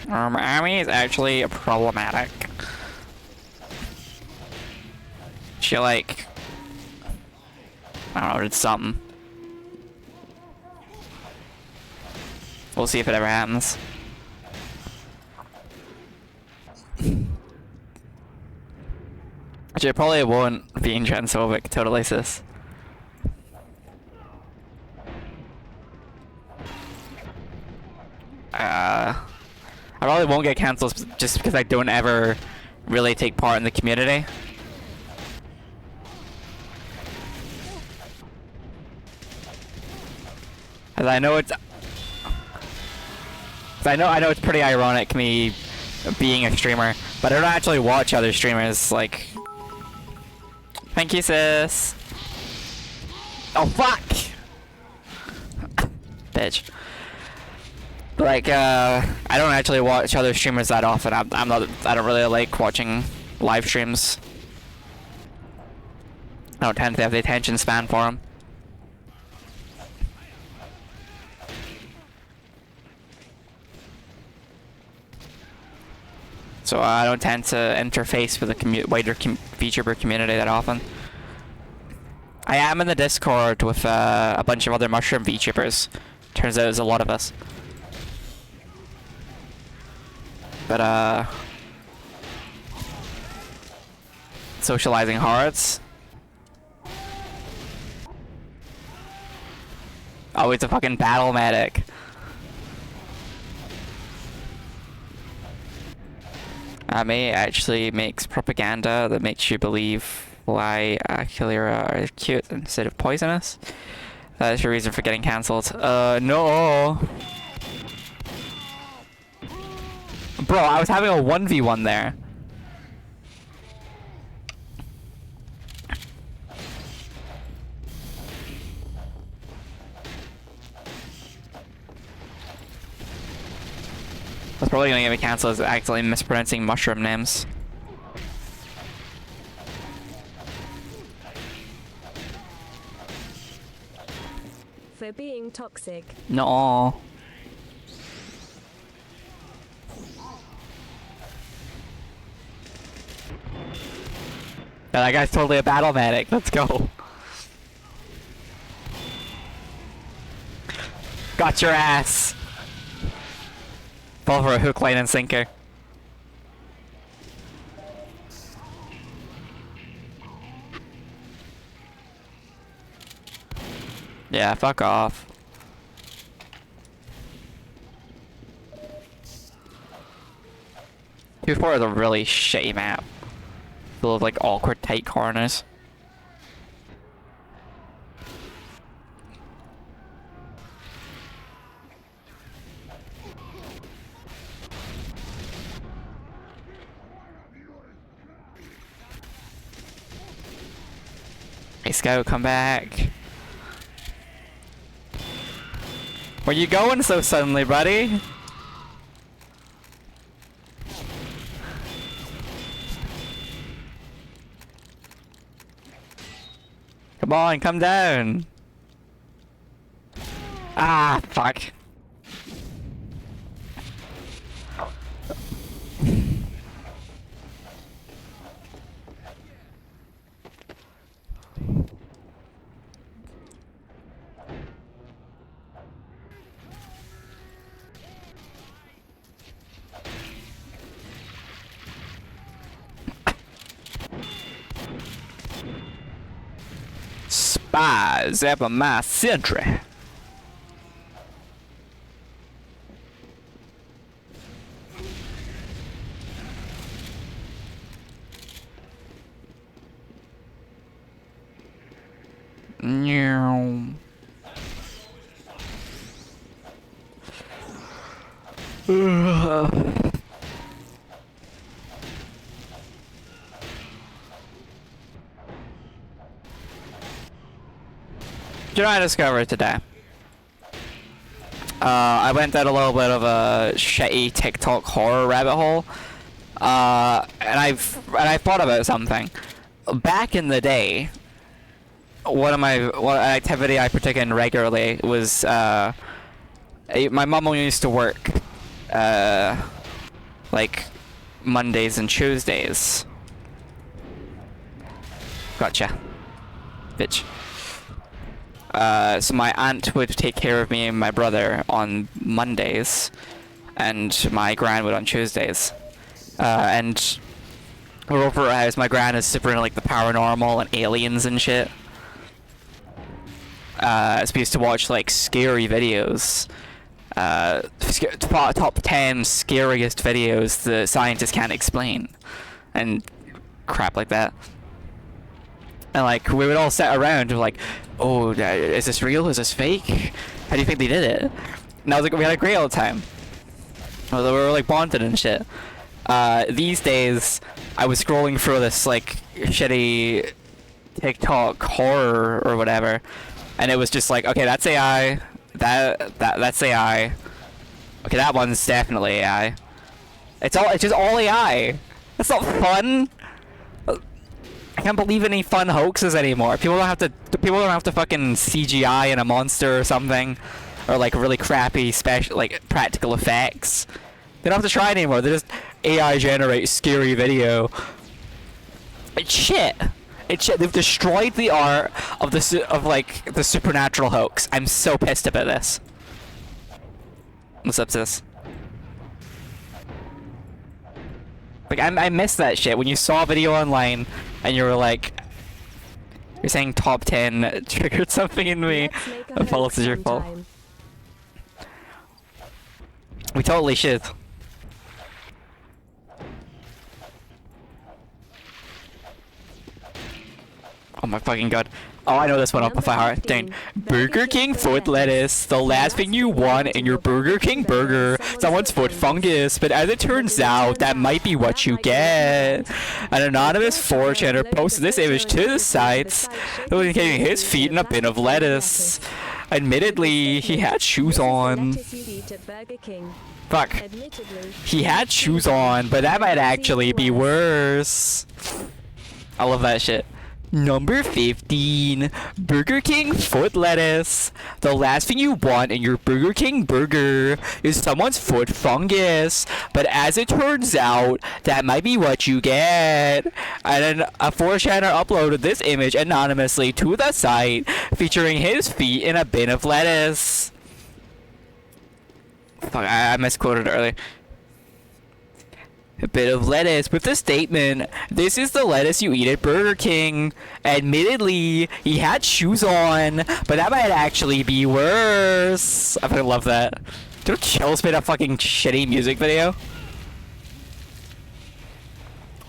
Amy is actually problematic. She like, I don't know, did something. We'll see if it ever happens. Actually, it probably won't be transphobic, totally sis. I probably won't get cancelled just because I don't ever really take part in the community. As I know it's... I know it's pretty ironic me being a streamer, but I don't actually watch other streamers, like... Thank you, sis! Oh, fuck! Bitch. Like, I don't actually watch other streamers that often. I don't really like watching live streams. I don't tend to have the attention span for them. So I don't tend to interface with the wider VTuber community that often. I am in the Discord with a bunch of other mushroom VTubers. Turns out there's a lot of us. But socializing hearts. Oh, it's a fucking battle medic. May actually makes propaganda that makes you believe why Achillera are cute instead of poisonous. That is your reason for getting cancelled. No! Bro, I was having a 1v1 there. That's probably gonna get me cancelled as accidentally mispronouncing mushroom names. For being toxic. No. Yeah, that guy's totally a battle medic. Let's go. Got your ass. Fall for a hook, line, and sinker. Yeah, fuck off. Q4 is a really shitty map. Full of like awkward tight corners. Hey Scout, come back. Where you going so suddenly, buddy? Come on, come down. Ah, fuck. Spies ever my sentry. Meow. You know what I discovered today? I went down a little bit of a shitty TikTok horror rabbit hole. And I thought about something. Back in the day, one activity I partook in regularly was my mom used to work like Mondays and Tuesdays. Gotcha, bitch. So my aunt would take care of me and my brother on Mondays, and my gran would on Tuesdays. And We're over at her house. My gran is super into like the paranormal and aliens and shit. So we used to watch like scary videos. Top 10 scariest videos the scientists can't explain. And crap like that. And like, we would all sit around and like, oh, is this real? Is this fake? How do you think they did it? And I was like, we had a great old time. We were like bonded and shit. These days, I was scrolling through this like shitty TikTok horror or whatever, and it was just like, okay, that's AI. That's AI. Okay, that one's definitely AI. It's just all AI. That's not fun. I can't believe any fun hoaxes anymore. People don't have to fucking CGI in a monster or something, or like really crappy special like practical effects. They don't have to try it anymore. They just AI generate scary video. It's shit. It's shit. They've destroyed the art of the supernatural hoax. I'm so pissed about this. What's up, sis? Like I miss that shit when you saw a video online and you were like, you're saying top 10 triggered something in me. Apologies, your fault. We totally should. Oh my fucking god. Oh, I know this one up by heart. Dang. Burger King foot lettuce. The last thing you want in your Burger King burger. Someone's foot fungus. But as it turns out, that might be what you get. An anonymous 4chaner posted this image to the sites, indicating his feet in a bin of lettuce. Admittedly, he had shoes on. Fuck. He had shoes on, but that might actually be worse. I love that shit. Number 15, Burger King foot lettuce. The last thing you want in your Burger King burger is someone's foot fungus, but as it turns out, that might be what you get. And then a 4chaner uploaded this image anonymously to the site, featuring his feet in a bin of lettuce. Fuck, I misquoted earlier. A bit of lettuce with the statement, "This is the lettuce you eat at Burger King." Admittedly, he had shoes on, but that might actually be worse. I fucking love that. Dude, Chills made a fucking shitty music video.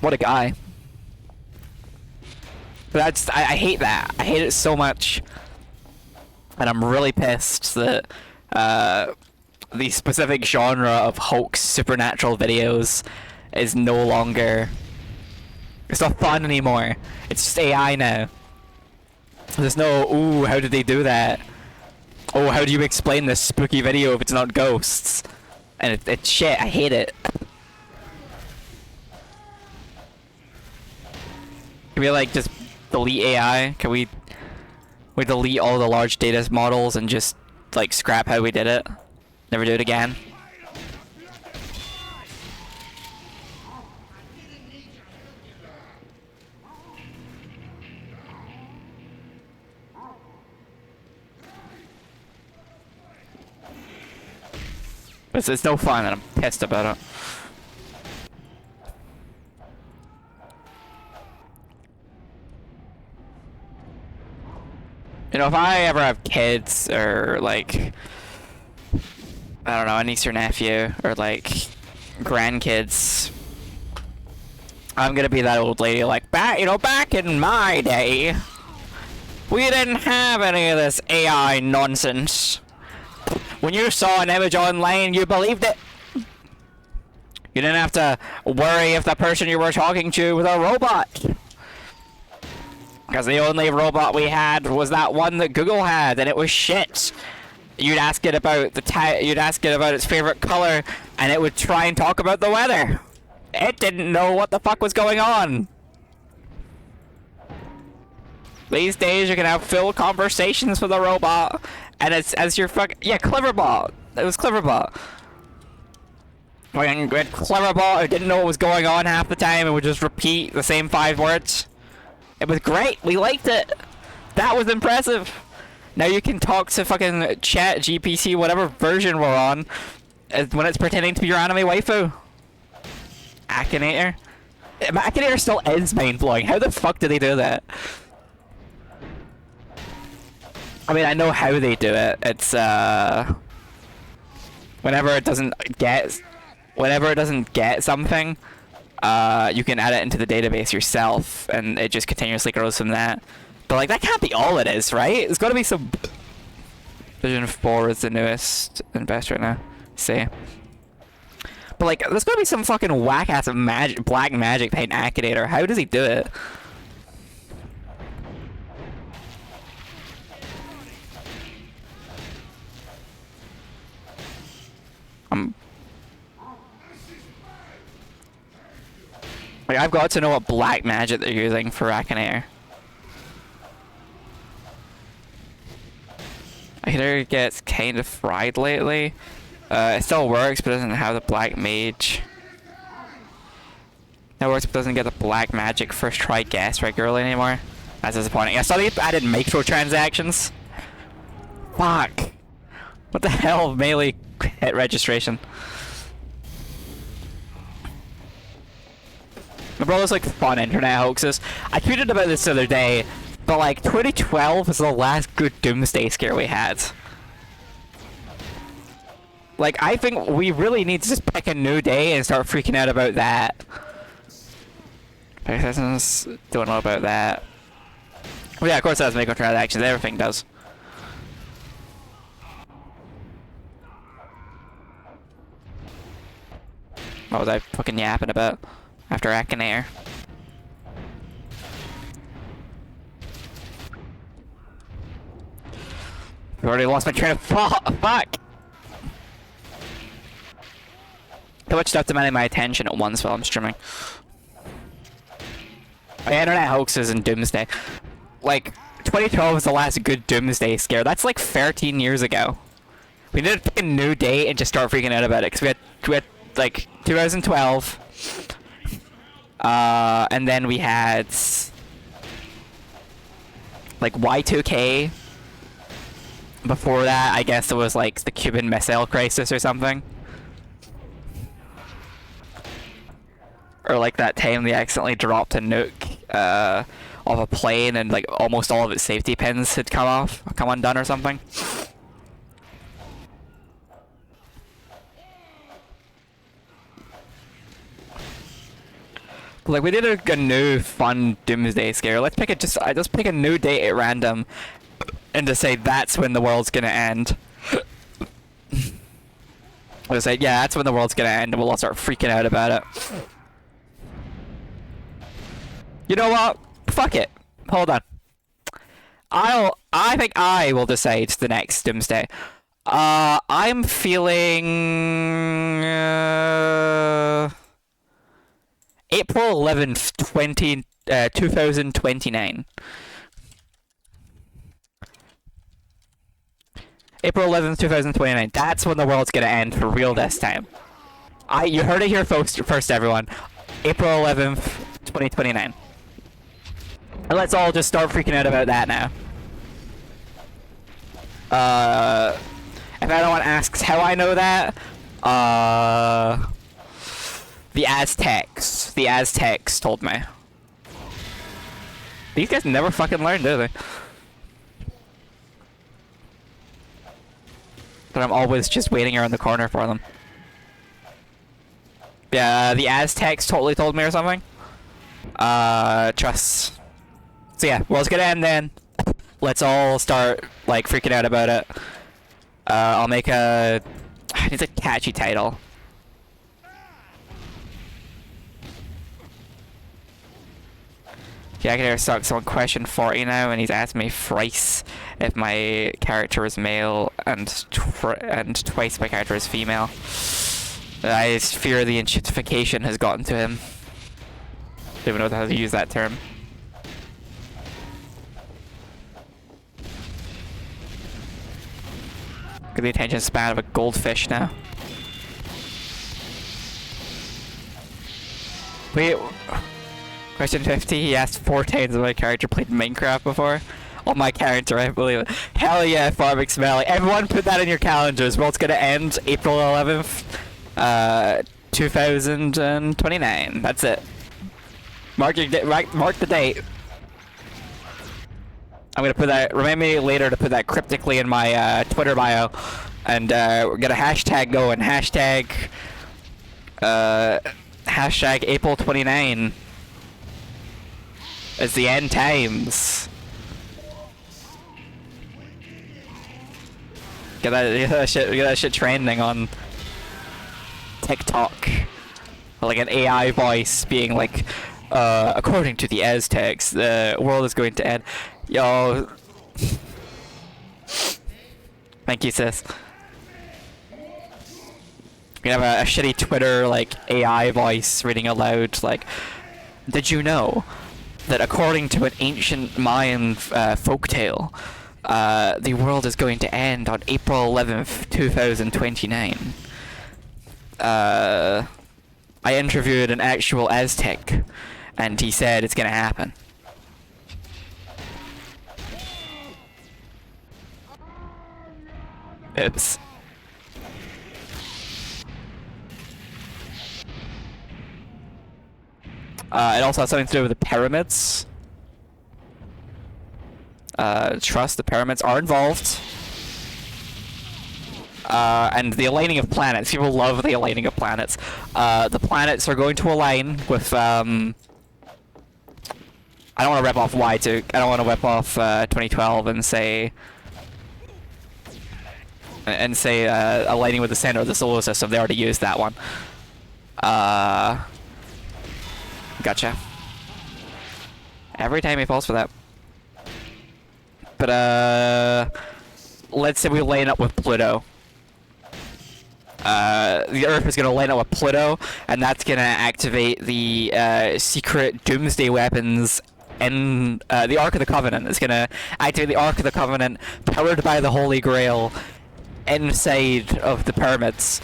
What a guy. But that's, I hate that. I hate it so much. And I'm really pissed that the specific genre of hoax supernatural videos is no longer, it's not fun anymore. It's just AI now. There's no, ooh, how did they do that? Oh, how do you explain this spooky video if it's not ghosts? And it's shit, I hate it. Can we like just delete AI? Can we delete all the large data models and just like scrap how we did it? Never do it again? It's no fun and I'm pissed about it. You know, if I ever have kids or like, I don't know, a niece or nephew or like grandkids, I'm gonna be that old lady like, back in my day, we didn't have any of this AI nonsense. When you saw an image online, you believed it. You didn't have to worry if the person you were talking to was a robot. Because the only robot we had was that one that Google had, and it was shit. You'd ask it about you'd ask it about its favorite color, and it would try and talk about the weather. It didn't know what the fuck was going on. These days, you can have full conversations with a robot, and it's as your Cleverbot. It was Cleverbot. When we had Cleverbot, it didn't know what was going on half the time, and would just repeat the same 5 words. It was great. We liked it. That was impressive. Now you can talk to fucking Chat GPT, whatever version we're on, when it's pretending to be your anime waifu. Akinator. Machinator still is mind-blowing. How the fuck do they do that? I mean, I know how they do it. It's, whenever it doesn't get something, you can add it into the database yourself, and it just continuously grows from that. But, like, that can't be all it is, right? There's gotta be some... Vision 4 is the newest and best right now. See? But, like, there's gotta be some fucking whack-ass black magic behind Akinator. How does he do it? Like, I've got to know what black magic they're using for Akinator. Akinator gets kind of fried lately. It still works, but doesn't have the black mage. It works, but doesn't get the black magic first try guess regularly anymore. That's disappointing. I saw they added microtransactions. Fuck. What the hell, melee hit registration? My brother's like fun internet hoaxes. I tweeted about this the other day, but like 2012 was the last good Doomsday scare we had. Like, I think we really need to just pick a new day and start freaking out about that. Don't know about that. Well, yeah, of course it has microtransactions. Everything does. What was I fucking yapping about? After Akinator. I already lost my train of thought. Fuck! Too much stuff demanding my attention at once while I'm streaming. My internet hoaxes and Doomsday. Like, 2012 was the last good Doomsday scare. That's like 13 years ago. We need to pick a new date and just start freaking out about it. Because we had like 2012. And then we had like Y2K. Before that, I guess it was like the Cuban Missile Crisis or something. Or like that time they accidentally dropped a nuke off a plane and like almost all of its safety pins had come undone or something. Like, we did a new fun Doomsday scare. Let's pick just pick a new date at random, and to say that's when the world's gonna end. We'll say, yeah, that's when the world's gonna end, and we'll all start freaking out about it. You know what? Fuck it. Hold on. I think I will decide the next Doomsday. I'm feeling April 11th, 2029. April 11th, 2029. That's when the world's gonna end for real this time. You heard it here first, everyone. April 11th, 2029. And let's all just start freaking out about that now. If anyone asks how I know that, the Aztecs told me. These guys never fucking learn, do they? But I'm always just waiting around the corner for them. Yeah, the Aztecs totally told me or something. Trust. So yeah, world's gonna end then. Let's all start, like, freaking out about it. I'll make a... It's a catchy title. Jagger sucks on question 40 now, and he's asked me thrice if my character is male and twice my character is female. I just fear the intuitification has gotten to him. Don't even know how to use that term. Look at the attention span of a goldfish now. Wait. Question 50, he asked 4 times if my character played Minecraft before. Oh, my character, I believe it. Hell yeah, Farming Smelly. Everyone put that in your calendars. World's gonna end April 11th, 2029. That's it. Mark the date. I'm gonna put that. Remind me later to put that cryptically in my Twitter bio, and we're gonna hashtag going. Hashtag April 29 is the end times. Get that shit trending on TikTok. Like an AI voice being like, according to the Aztecs, the world is going to end. Yo. Thank you, sis. We have a shitty Twitter, like, AI voice reading aloud, like, did you know that according to an ancient Mayan folktale, the world is going to end on April 11th, 2029? I interviewed an actual Aztec, and he said it's gonna happen. Oops. It also has something to do with the pyramids. Trust the pyramids are involved. And the aligning of planets. People love the aligning of planets. The planets are going to align with, I don't want to rip off Y2. I don't want to rip off 2012 and say... aligning with the center of the solar system. They already used that one. Gotcha. Every time he falls for that. But, let's say we line up with Pluto. The Earth is going to line up with Pluto, and that's going to activate the secret Doomsday weapons in the Ark of the Covenant. It's going to activate the Ark of the Covenant, powered by the Holy Grail, inside of the pyramids.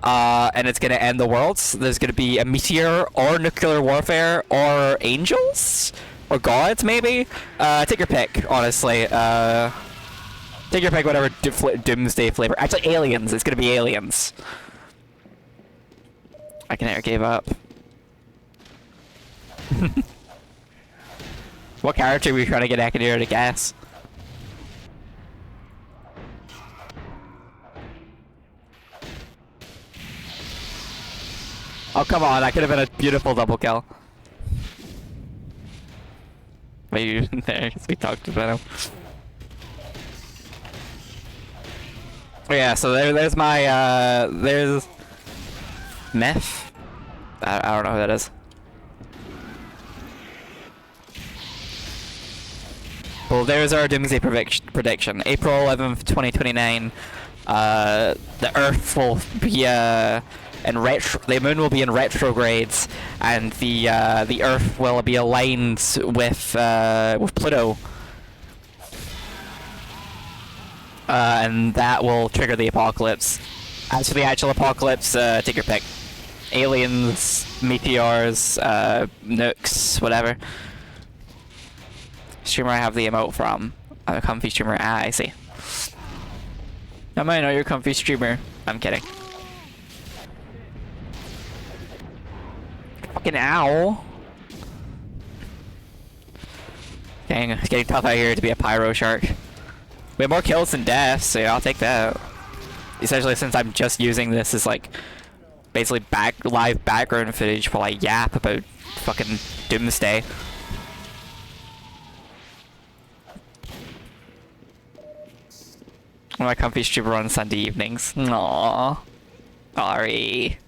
And it's going to end the world. So there's going to be a meteor, or nuclear warfare, or angels? Or gods, maybe? Take your pick, honestly. Take your pick, whatever Doomsday flavor. Actually, aliens. It's going to be aliens. I gave up. What character are we trying to get Akira to guess? Oh, come on. That could have been a beautiful double kill. Maybe there, because we talked about him. Yeah, so there's my, there's... Meth? I don't know who that is. Well, there's our Doomsday prediction. April 11th, 2029. The Earth will be, the moon will be in retrogrades, and the Earth will be aligned with Pluto. And that will trigger the apocalypse. As for the actual apocalypse, take your pick. Aliens, meteors, nukes, whatever. Streamer I have the emote from. I'm a comfy streamer. Ah, I see. I might know you're a comfy streamer. I'm kidding. Fucking owl. Dang, it's getting tough out here to be a pyro shark. We have more kills than deaths, so yeah, I'll take that. Especially since I'm just using this as like basically live background footage while I yap about fucking Doomsday. My comfy streamer on Sunday evenings. Aww. Ari.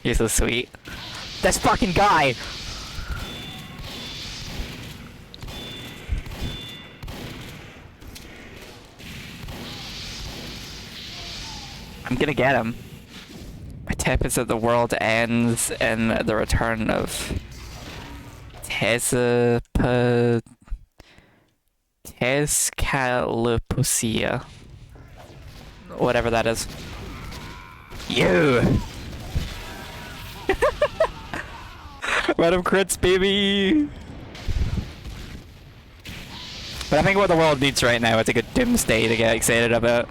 You're so sweet. This fucking guy! I'm gonna get him. My tip is that the world ends in the return of Tezcatlipoca. Whatever that is. You! Random crits, baby! But I think what the world needs right now is a good Doomsday to get excited about.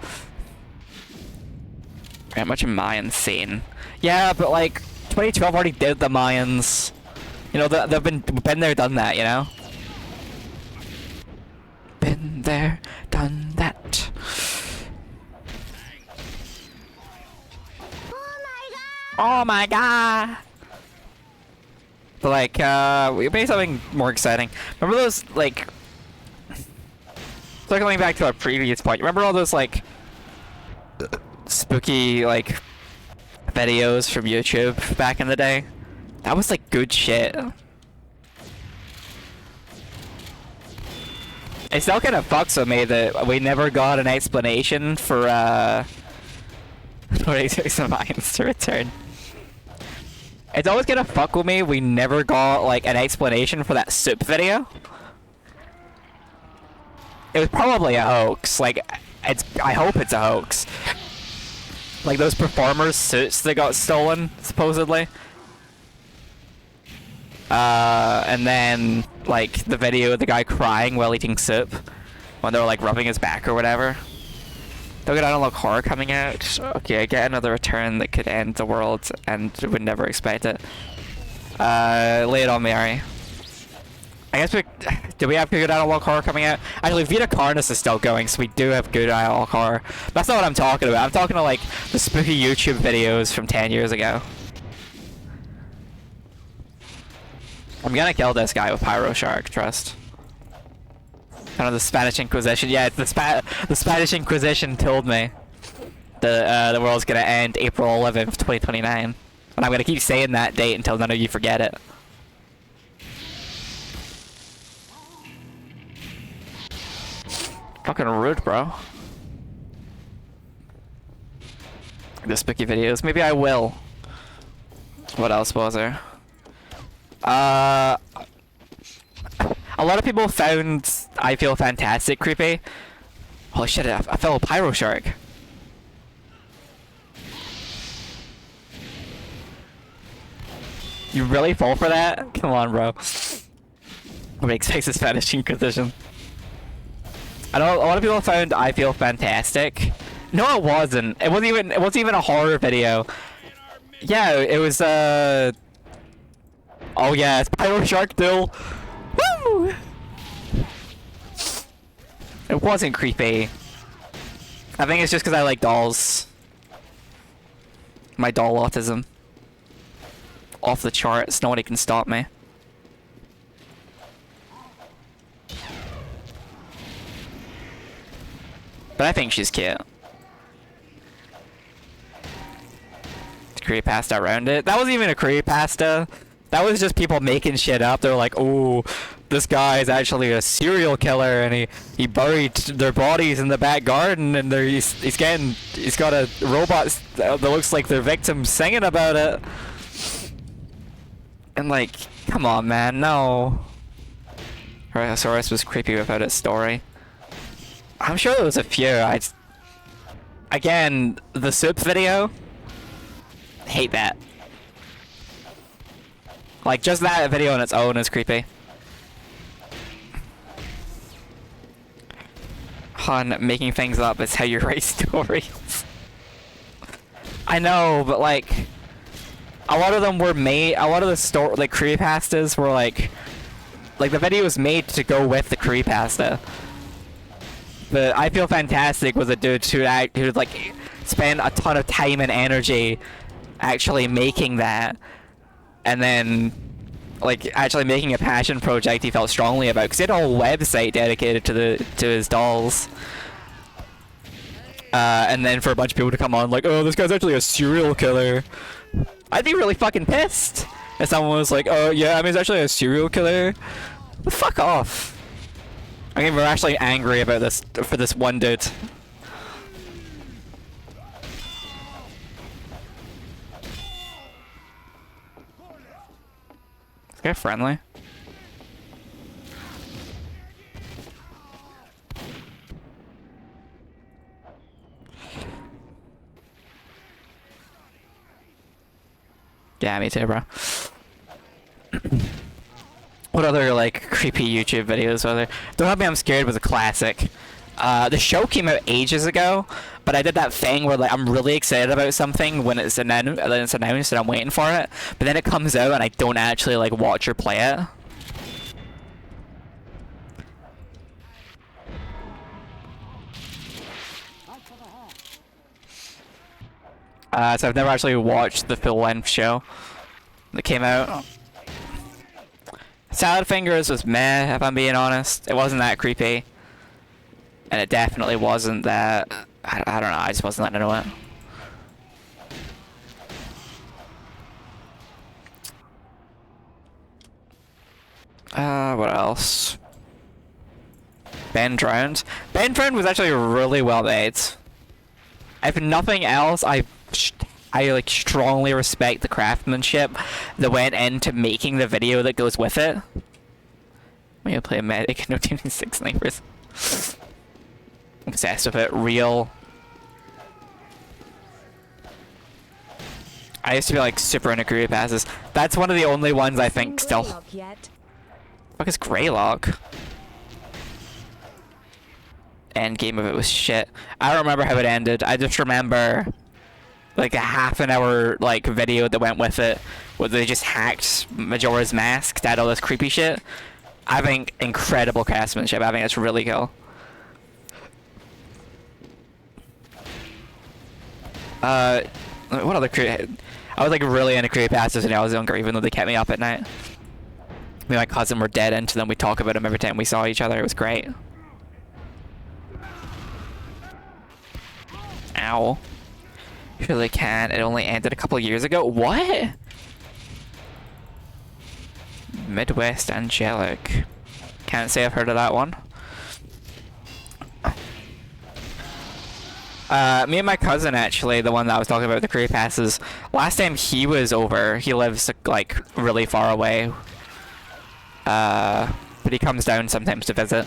How much am I insane? Yeah, but like, 2012 already did the Mayans. You know, they've been there, done that. You know. Been there, done that. Oh my god! But like, we made something more exciting. Remember those, like... Circling back to our previous point, remember all those, like... spooky, like... videos from YouTube back in the day? That was, like, good shit. It still kind of fucks with me that we never got an explanation for, for Apex Mines to return. It's always gonna fuck with me, we never got, like, an explanation for that soup video. It was probably a hoax, like, I hope it's a hoax. Like those performers' suits that got stolen, supposedly. And then, like, the video of the guy crying while eating soup. When they were, like, rubbing his back or whatever. Don't get Analog Horror coming out. Okay, I get another return that could end the world and would never expect it. Lay it on me, Ari. I guess do we have good Analog Horror coming out? Actually, Vita Carnus is still going, so we do have good Analog Horror. That's not what I'm talking about. I'm talking to, like, the spooky YouTube videos from 10 years ago. I'm gonna kill this guy with Pyro Shark, trust. Kind of the Spanish Inquisition. Yeah, it's the Spanish Inquisition told me the world's gonna end April 11th, 2029. And I'm gonna keep saying that date until none of you forget it. Fucking rude, bro. The spooky videos. Maybe I will. What else was there? A lot of people found I Feel Fantastic creepy. Holy shit, I fell a Pyro Shark. You really fall for that? Come on, bro. What expects this Spanish Inquisition? I know a lot of people found I Feel Fantastic. No, it wasn't. It wasn't even a horror video. Yeah, it was oh yeah, it's Pyro Shark Bill. Woo! It wasn't creepy. I think it's just because I like dolls. My doll autism. Off the charts, nobody can stop me. But I think she's cute. Creepypasta around it. That wasn't even a creepypasta. That was just people making shit up. They were like, "Oh, this guy is actually a serial killer, and he buried their bodies in the back garden, and he's got a robot that looks like their victim singing about it." And like, come on, man, no. Rhinoceros was creepy without its story. I'm sure there was a few. Again, the soup video. Hate that. Like, just that video on its own is creepy. Han, making things up is how you write stories. I know, but like, a lot of them were made. A lot of the like creepypastas were like the video was made to go with the creepypasta. But I Feel Fantastic was a dude who like spent a ton of time and energy actually making that, and then like actually making a passion project he felt strongly about, because he had a whole website dedicated to his dolls. And then for a bunch of people to come on like, "Oh, this guy's actually a serial killer," I'd be really fucking pissed if someone was like, "Oh yeah, I mean, he's actually a serial killer." Fuck off. I mean, we're actually angry about this for this one dude. This guy friendly? Yeah, me too, bro. What other, like, creepy YouTube videos are there? Don't Have Me I'm Scared was a classic. The show came out ages ago, but I did that thing where like I'm really excited about something when it's announced and I'm waiting for it, but then it comes out and I don't actually like watch or play it. So I've never actually watched the full-length show that came out. Salad Fingers was meh, if I'm being honest. It wasn't that creepy. And it definitely wasn't that... I don't know, I just wasn't letting into it. What else? Ben Drowned. Ben Drowned was actually really well made. If nothing else, I like strongly respect the craftsmanship that went into making the video that goes with it. I'm gonna play a medic, no tuning 6 snipers. Obsessed with it, real. I used to be like super into career passes. That's one of the only ones I think still. Fuck is Greylock? End game of it was shit. I don't remember how it ended. I just remember like a half an hour like video that went with it where they just hacked Majora's Mask, did all this creepy shit. I think incredible craftsmanship. I think it's really cool. What other I was like really into creepypastas when I was younger, even though they kept me up at night. Me and my cousin were dead into them. We talk about them every time we saw each other. It was great. Ow. Surely can. It only ended a couple years ago. What? Midwest Angelic. Can't say I've heard of that one. Me and my cousin, actually, the one that I was talking about, the career passes, last time he was over, he lives, like, really far away. But he comes down sometimes to visit.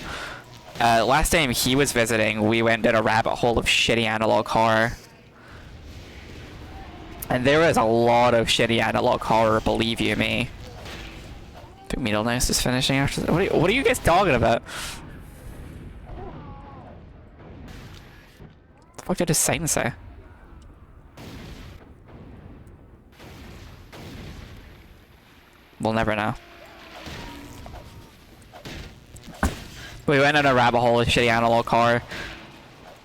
Last time he was visiting, we went down a rabbit hole of shitty analog horror. And there is a lot of shitty analog horror, believe you me. I think Metal Nice is finishing after that. What are you guys talking about? What the fuck did his sign say? We'll never know. We went on a rabbit hole of shitty analog horror.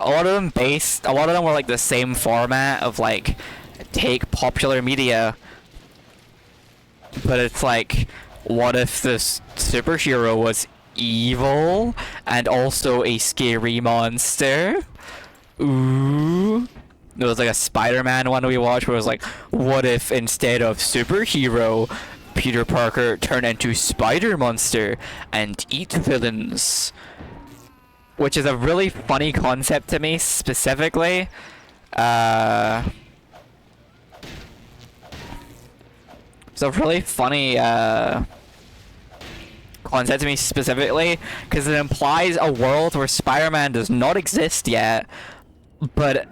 A lot of them were like the same format of like, take popular media, but it's like, what if this superhero was evil and also a scary monster? Ooh. There was like a Spider-Man one we watched where it was like, what if instead of superhero, Peter Parker turned into Spider Monster and eat villains? Which is a really funny concept to me, specifically. It's a really funny concept to me specifically, because it implies a world where Spider-Man does not exist yet, but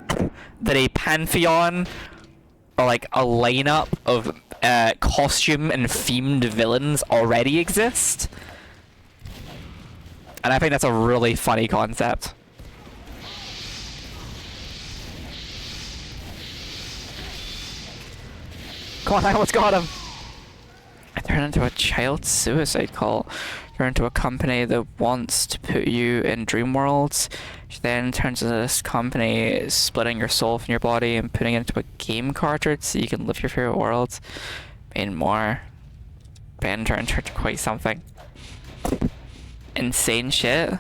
that a pantheon, or like a lineup of costume and themed villains already exist. And I think that's a really funny concept. Come on, I almost got him! I turned into a child suicide cult. Turn into a company that wants to put you in dream worlds. Which then turns into this company splitting your soul from your body and putting it into a game cartridge so you can live your favorite worlds. And more. Ben turned into quite something. Insane shit.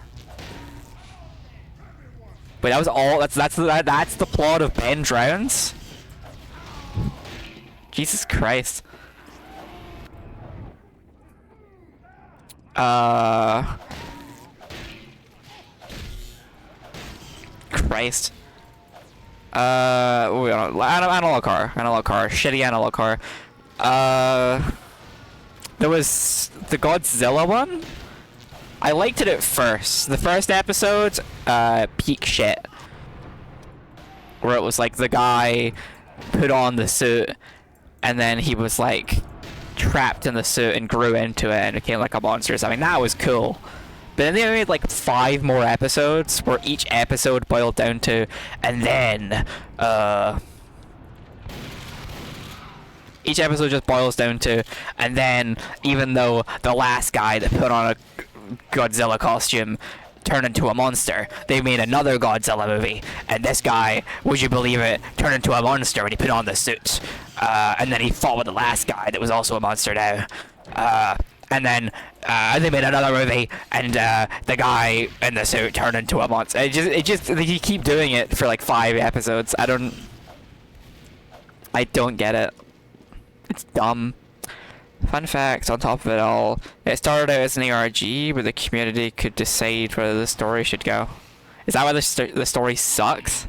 Wait, that was all. That's the plot of Ben Drowns. Jesus Christ. Christ. What we on? Analog car. Shitty analog car. There was the Godzilla one. I liked it at first. The first episode, peak shit. Where it was like the guy put on the suit and then he was like trapped in the suit and grew into it and became like a monster or something. That was cool. But then they made like 5 more episodes where each episode boiled down to, and then, each episode just boils down to, and then, even though the last guy that put on a Godzilla costume turned into a monster, they made another Godzilla movie, and this guy, would you believe it, turned into a monster when he put on the suit. And then he fought with the last guy that was also a monster now. And then they made another movie, and the guy in the suit turned into a monster. They keep doing it for like 5 episodes. I don't get it. It's dumb. Fun fact, on top of it all, it started out as an ARG where the community could decide whether the story should go. Is that why the story sucks?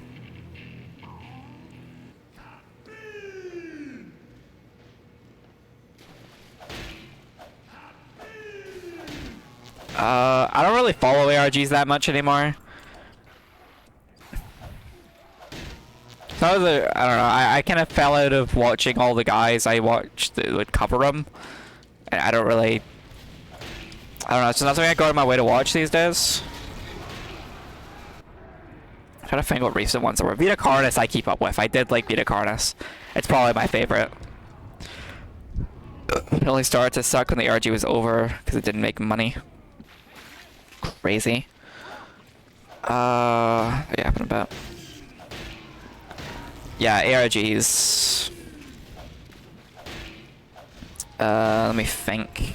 I don't really follow ARGs that much anymore. I don't know, I kind of fell out of watching all the guys I watched that would cover them. And I don't know, it's not something I go out of my way to watch these days. I'm trying to think what recent ones there were. Vita Carnis I keep up with. I did like Vita Carnis. It's probably my favorite. It only started to suck when the ARG was over because it didn't make money. Crazy. Yeah, happened about. Yeah, ARGs. Let me think.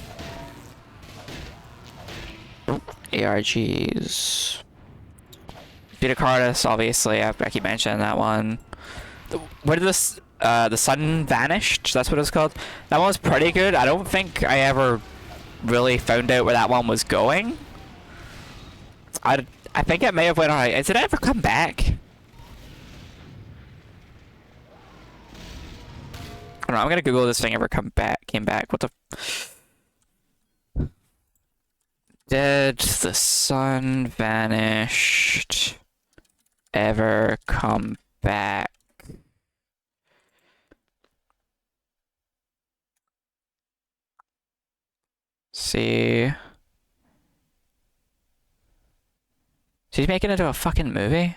ARGs. Vita Cartis, obviously. I keep mentioning that one. Where did this? The Sun Vanished. That's what it's called. That one was pretty good. I don't think I ever really found out where that one was going. I think it may have went on. Did it ever come back? I don't know, I'm gonna Google this thing ever came back. What the Did the Sun Vanished ever come back? See. She's making it into a fucking movie?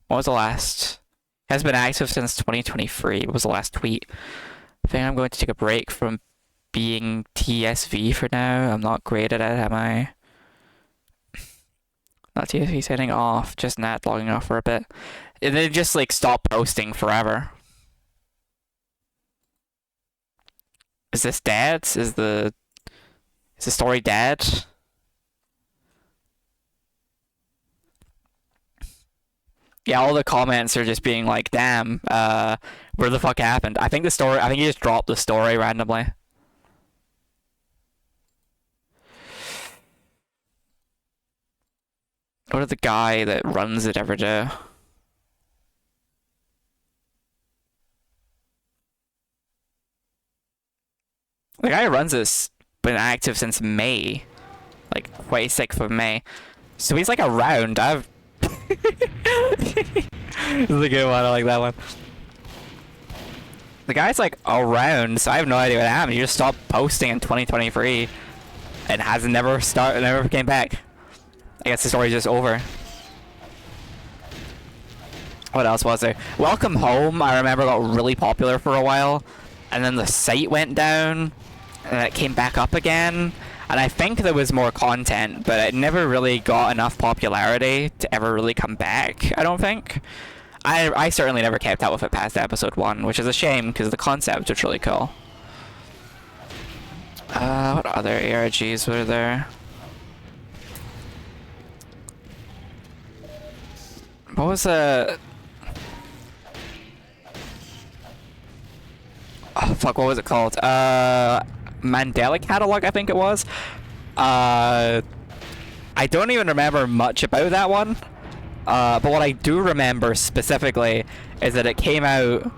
What was the last? Has been active since 2023. What was the last tweet? I think I'm going to take a break from being TSV for now. I'm not great at it, am I? Not TSV setting off, just not logging off for a bit. And then just like stop posting forever. Is this dead? Is the story dead? Yeah, all the comments are just being like, damn, where the fuck happened? I think he just dropped the story randomly. What did the guy that runs it ever do? The guy who runs it's been active since May. Like, 26th of May. So he's like around. This is a good one, I like that one. The guy's like around, so I have no idea what happened. He just stopped posting in 2023 and never came back. I guess the story's just over. What else was there? Welcome Home, I remember, got really popular for a while, and then the site went down, and it came back up again. And I think there was more content, but it never really got enough popularity to ever really come back, I don't think. I certainly never kept up with it past episode 1, which is a shame, because the concept was really cool. What other ARGs were there? What was the... Oh, fuck, what was it called? Mandela Catalog, I think it was. I don't even remember much about that one. But what I do remember specifically is that it came out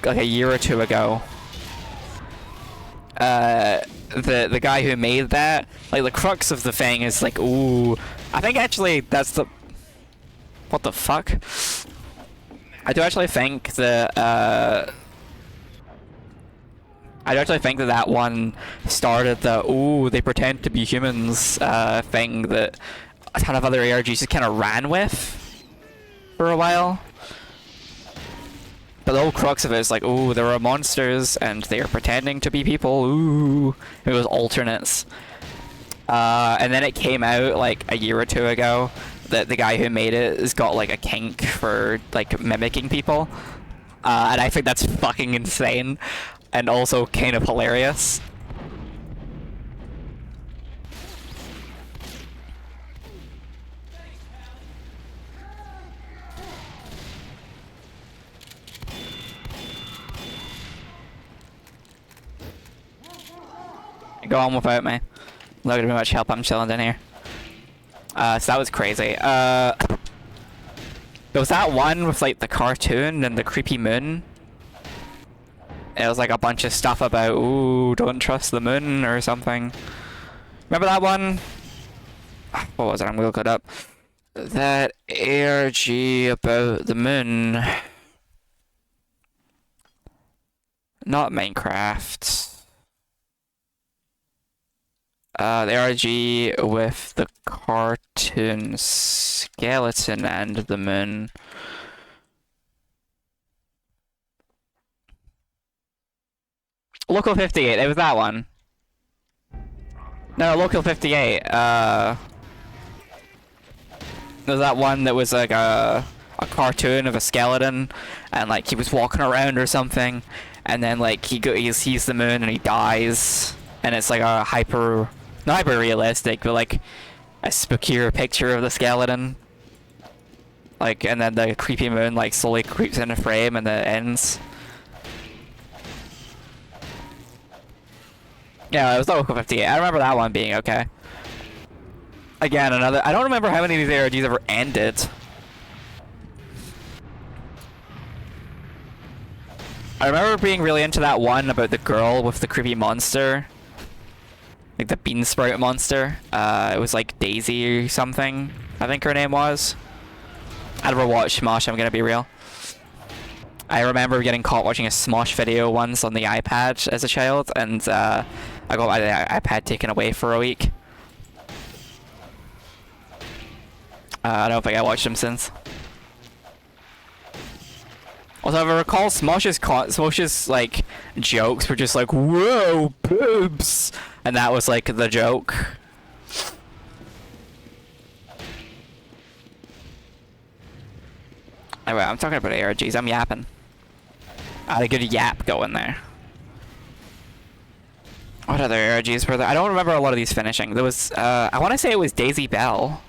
like a year or two ago. The guy who made that, like, the crux of the thing is like, ooh, I think actually that's the... What the fuck? I do actually think that, I actually think that that one started the "ooh, they pretend to be humans" thing that a ton of other ARGs just kind of ran with for a while. But the whole crux of it is like, ooh, there are monsters and they are pretending to be people. Ooh, it was alternates. And then it came out like a year or two ago that the guy who made it has got like a kink for like mimicking people. And I think that's fucking insane and also kind of hilarious. Go on without me. Not gonna be much help, I'm chilling in here. So that was crazy. There was that one with like the cartoon and the creepy moon. It was like a bunch of stuff about, ooh, don't trust the moon or something. Remember that one? What was it? I'm gonna look it up. That ARG about the moon. Not Minecraft. The ARG with the cartoon skeleton and the moon. Local 58, it was that one. No, Local 58, there was that one that was like a cartoon of a skeleton, and like he was walking around or something, and then like he sees the moon and he dies, and it's like a not hyper realistic, but like a spookier picture of the skeleton. Like, and then the creepy moon like slowly creeps into frame and then it ends. Yeah, it was Local 58. I remember that one being okay. Again, another. I don't remember how many of these ARGs ever ended. I remember being really into that one about the girl with the creepy monster. Like the bean sprout monster. It was like Daisy or something, I think her name was. I never watched Smosh, I'm gonna be real. I remember getting caught watching a Smosh video once on the iPad as a child, and I got my iPad taken away for a week. I don't think I watched them since. Also, if I recall, Smosh's like jokes were just like, "Whoa, boobs," and that was like the joke. Anyway, I'm talking about ARGs. I'm yapping. I had a good yap going there. What other ARGs were there? I don't remember a lot of these finishing. There was, I want to say it was Daisy Bell.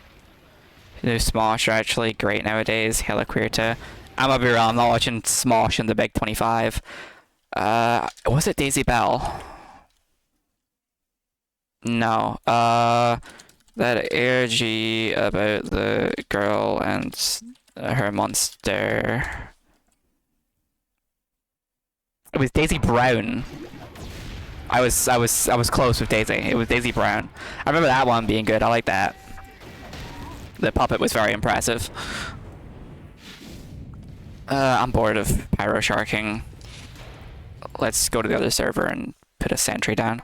New Smosh are actually great nowadays. Hella queer too. I'm gonna be real, I'm not watching Smosh in the Big 25. Was it Daisy Bell? No. That ARG about the girl and her monster. It was Daisy Brown. I was close with Daisy. It was Daisy Brown. I remember that one being good. I like that. The puppet was very impressive. I'm bored of pyro sharking. Let's go to the other server and put a sentry down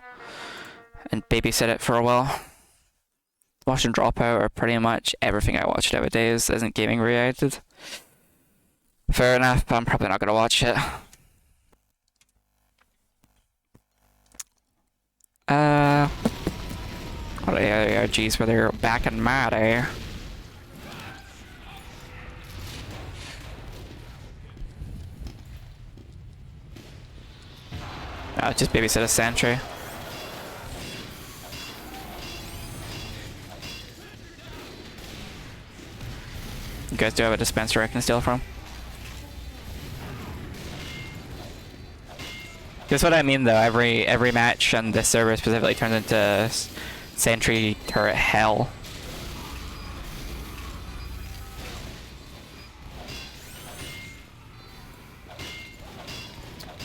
and babysit it for a while. Watch and Dropout are pretty much everything I watch nowadays isn't gaming related. Fair enough, but I'm probably not gonna watch it. What ARGs were there back in my day? Just babysit a sentry. You guys do have a dispenser I can steal from? That's what I mean though, every match on this server specifically turns into sentry turret hell.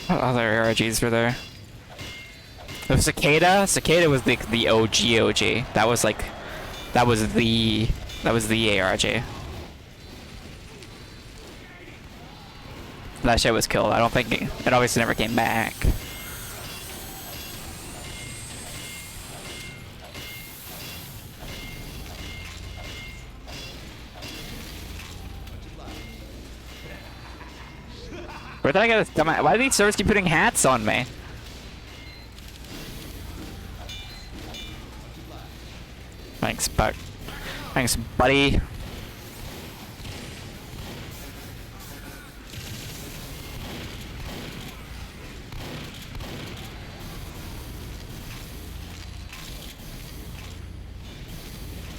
What other ARGs were there? There was Cicada. Cicada was the OG. That was like, that was the ARG. That shit was killed. I don't think it obviously never came back. Where did I get this dumb? Why do these servers keep putting hats on me? Thanks, Buck. Thanks, buddy.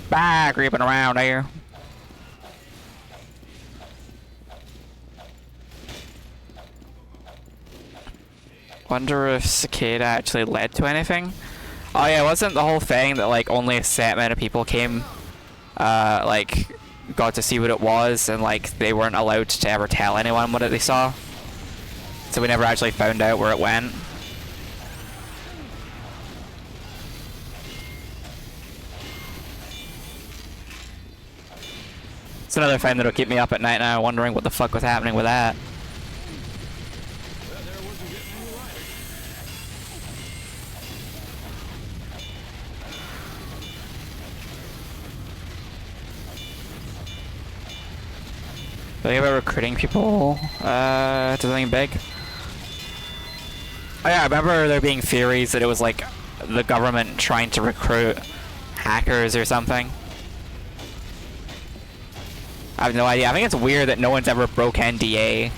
Bye, creeping around here. Wonder if Cicada actually led to anything. Oh yeah, wasn't the whole thing that like only a set amount of people came, like, got to see what it was, and like they weren't allowed to ever tell anyone what they saw? So we never actually found out where it went. It's another thing that'll keep me up at night now, wondering what the fuck was happening with that. Think about recruiting people to something big. Oh yeah, I remember there being theories that it was like the government trying to recruit hackers or something. I have no idea. I think it's weird that no one's ever broke NDA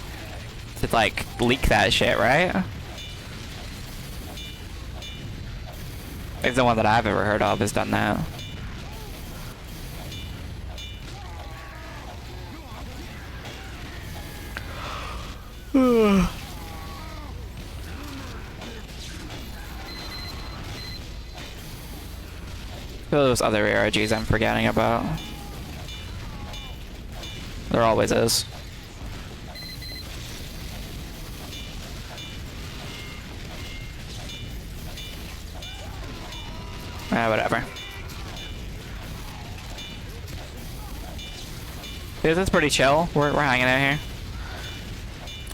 to like leak that shit, right? It's the one that I've ever heard of has done that. Those other ARGs I'm forgetting about. There always is. Whatever. This is pretty chill. We're hanging out here.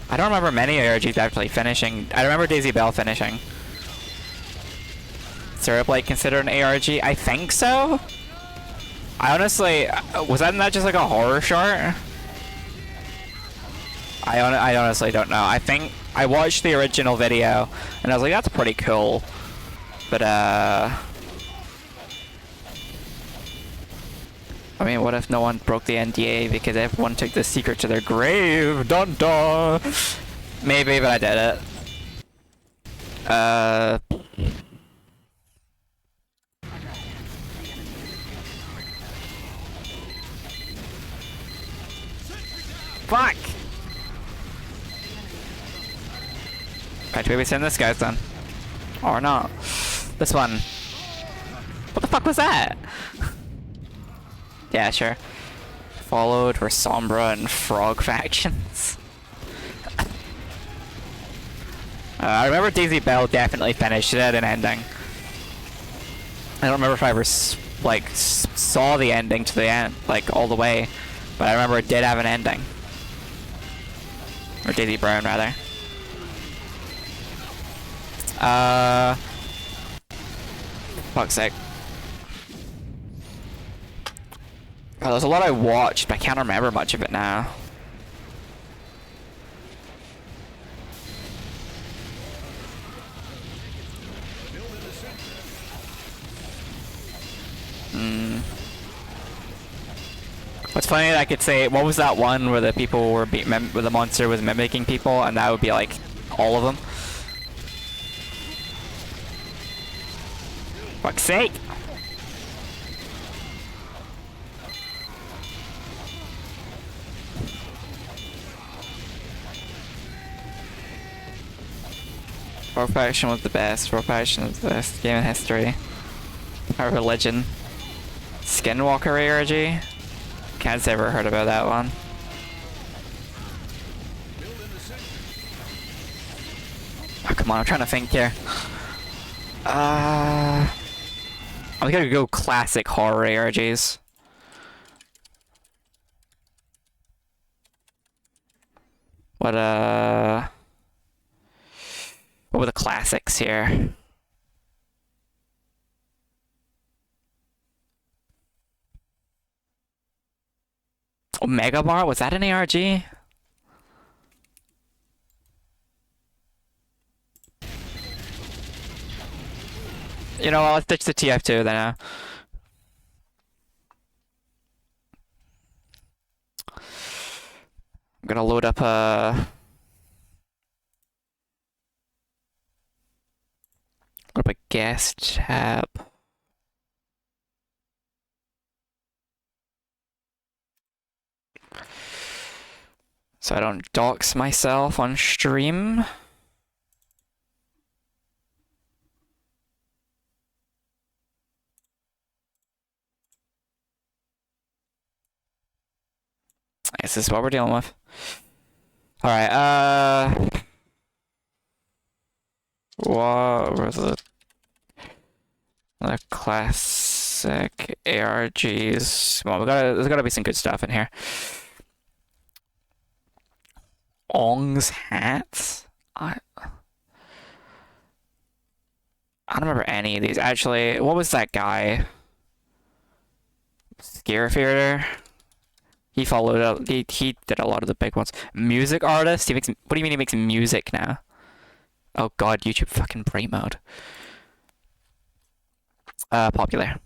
I don't remember many ARGs actually finishing. I remember Daisy Bell finishing. Syrup like considered an ARG? I think so. I honestly, was that just like a horror short? I honestly don't know. I think I watched the original video and I was like, that's pretty cool. But I mean, what if no one broke the NDA because everyone took the secret to their grave? Dun dun. Maybe, but I did it. Fuck! Right, maybe send this guy's done. Or not. This one. What the fuck was that? Yeah, sure. Followed were Sombra and Frog factions. I remember Daisy Bell definitely finished it, an ending. I don't remember if I ever saw the ending to the end, like all the way, but I remember it did have an ending. Or Daisy Brown, rather. Fuck's sake. Oh, there's a lot I watched, but I can't remember much of it now. What's funny is I could say, what was that one where the people were where the monster was mimicking people, and that would be like all of them. Fuck's sake! Rogue Faction was the best. Rogue Faction was the best game in history. Our religion. Skinwalker ARG? Can't say I've ever heard about that one. Oh, come on, I'm trying to think here. I'm gonna go classic horror ARGs. What were the classics here? Omega Bar? Was that an ARG? You know what, let's ditch the TF2 then. I'm gonna load up a guest tab. So I don't dox myself on stream. This is what we're dealing with. Alright, what were the classic ARGs? Well, there's gotta be some good stuff in here. Ong's hats? I don't remember any of these. Actually, what was that guy? Scare Theater? He followed up. He did a lot of the big ones. Music artist? He makes. What do you mean he makes music now? Oh god, YouTube fucking brain mode. Popular.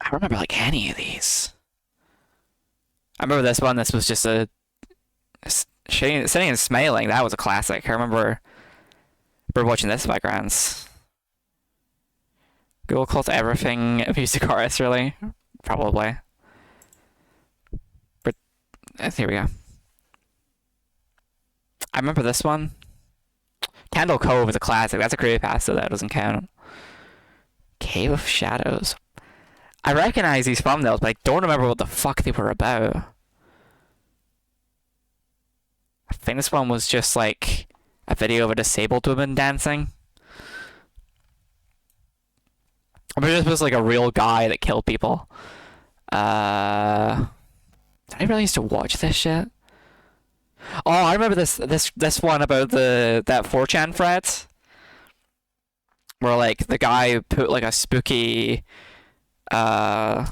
I don't remember like any of these. I remember this one. This was just a sitting and smiling. That was a classic. I remember watching this backgrounds. Google calls everything music artist, really? Probably. But here we go. I remember this one. Candle Cove is a classic. That's a creepypasta, so that doesn't count. Cave of Shadows. I recognize these thumbnails, but I don't remember what the fuck they were about. I think this one was just like a video of a disabled woman dancing. But this was like a real guy that killed people. Did I really used to watch this shit? Oh, I remember this one about that 4chan thread where like the guy put like a spooky it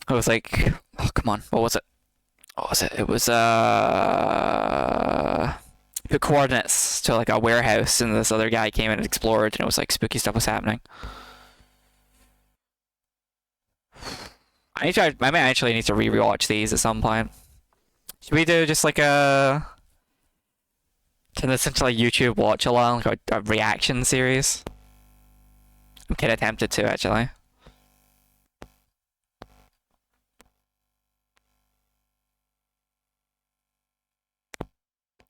was like, oh come on, what was it? It was put coordinates to like a warehouse, and this other guy came in and explored, and it was like spooky stuff was happening. I might actually need to rewatch these at some point. Should we do just like a turn this into like YouTube watch along, like a reaction series? I'm kinda tempted to actually.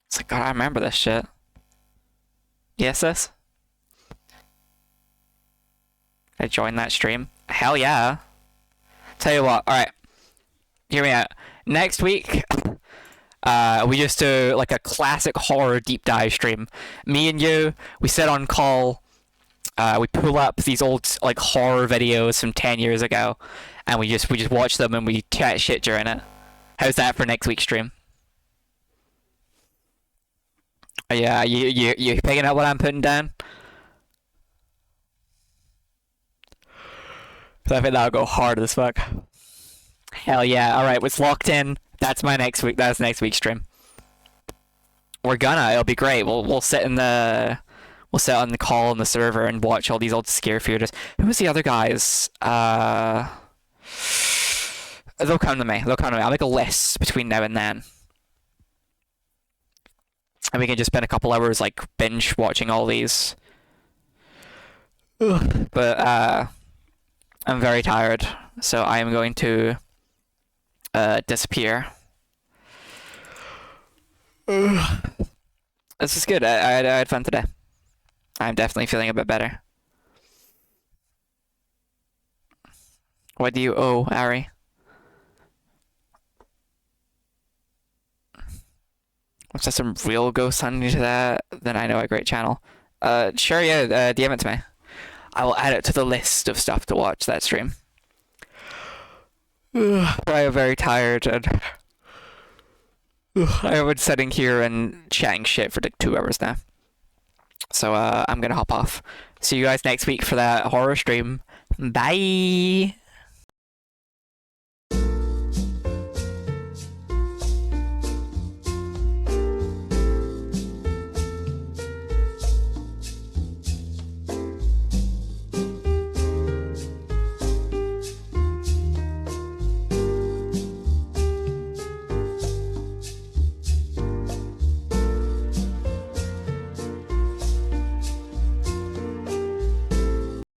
It's like, God, I remember this shit. Yes, sis? I joined that stream. Hell yeah. Tell you what, alright. Hear me out. Next week, we just do like a classic horror deep dive stream. Me and you, we sit on call, we pull up these old like horror videos from 10 years ago, and we just watch them and we chat shit during it. How's that for next week's stream? Yeah, you picking up what I'm putting down? So I think that'll go hard as fuck. Hell yeah! All right, it's locked in. That's next week's stream. It'll be great. We'll sit on the call on the server and watch all these old scare theaters. Who was the other guys? They'll come to me. I'll make a list between now and then. And we can just spend a couple hours like binge watching all these. Ugh. But I'm very tired, so I am going to disappear. Ugh. This is good. I had fun today. I'm definitely feeling a bit better. What do you owe, Ari? Once there's some real ghost hunting to that, then I know a great channel. Sure, yeah, DM it to me. I will add it to the list of stuff to watch that stream. I am very tired, and I have been sitting here and chatting shit for like 2 hours now. So I'm gonna hop off. See you guys next week for that horror stream. Bye!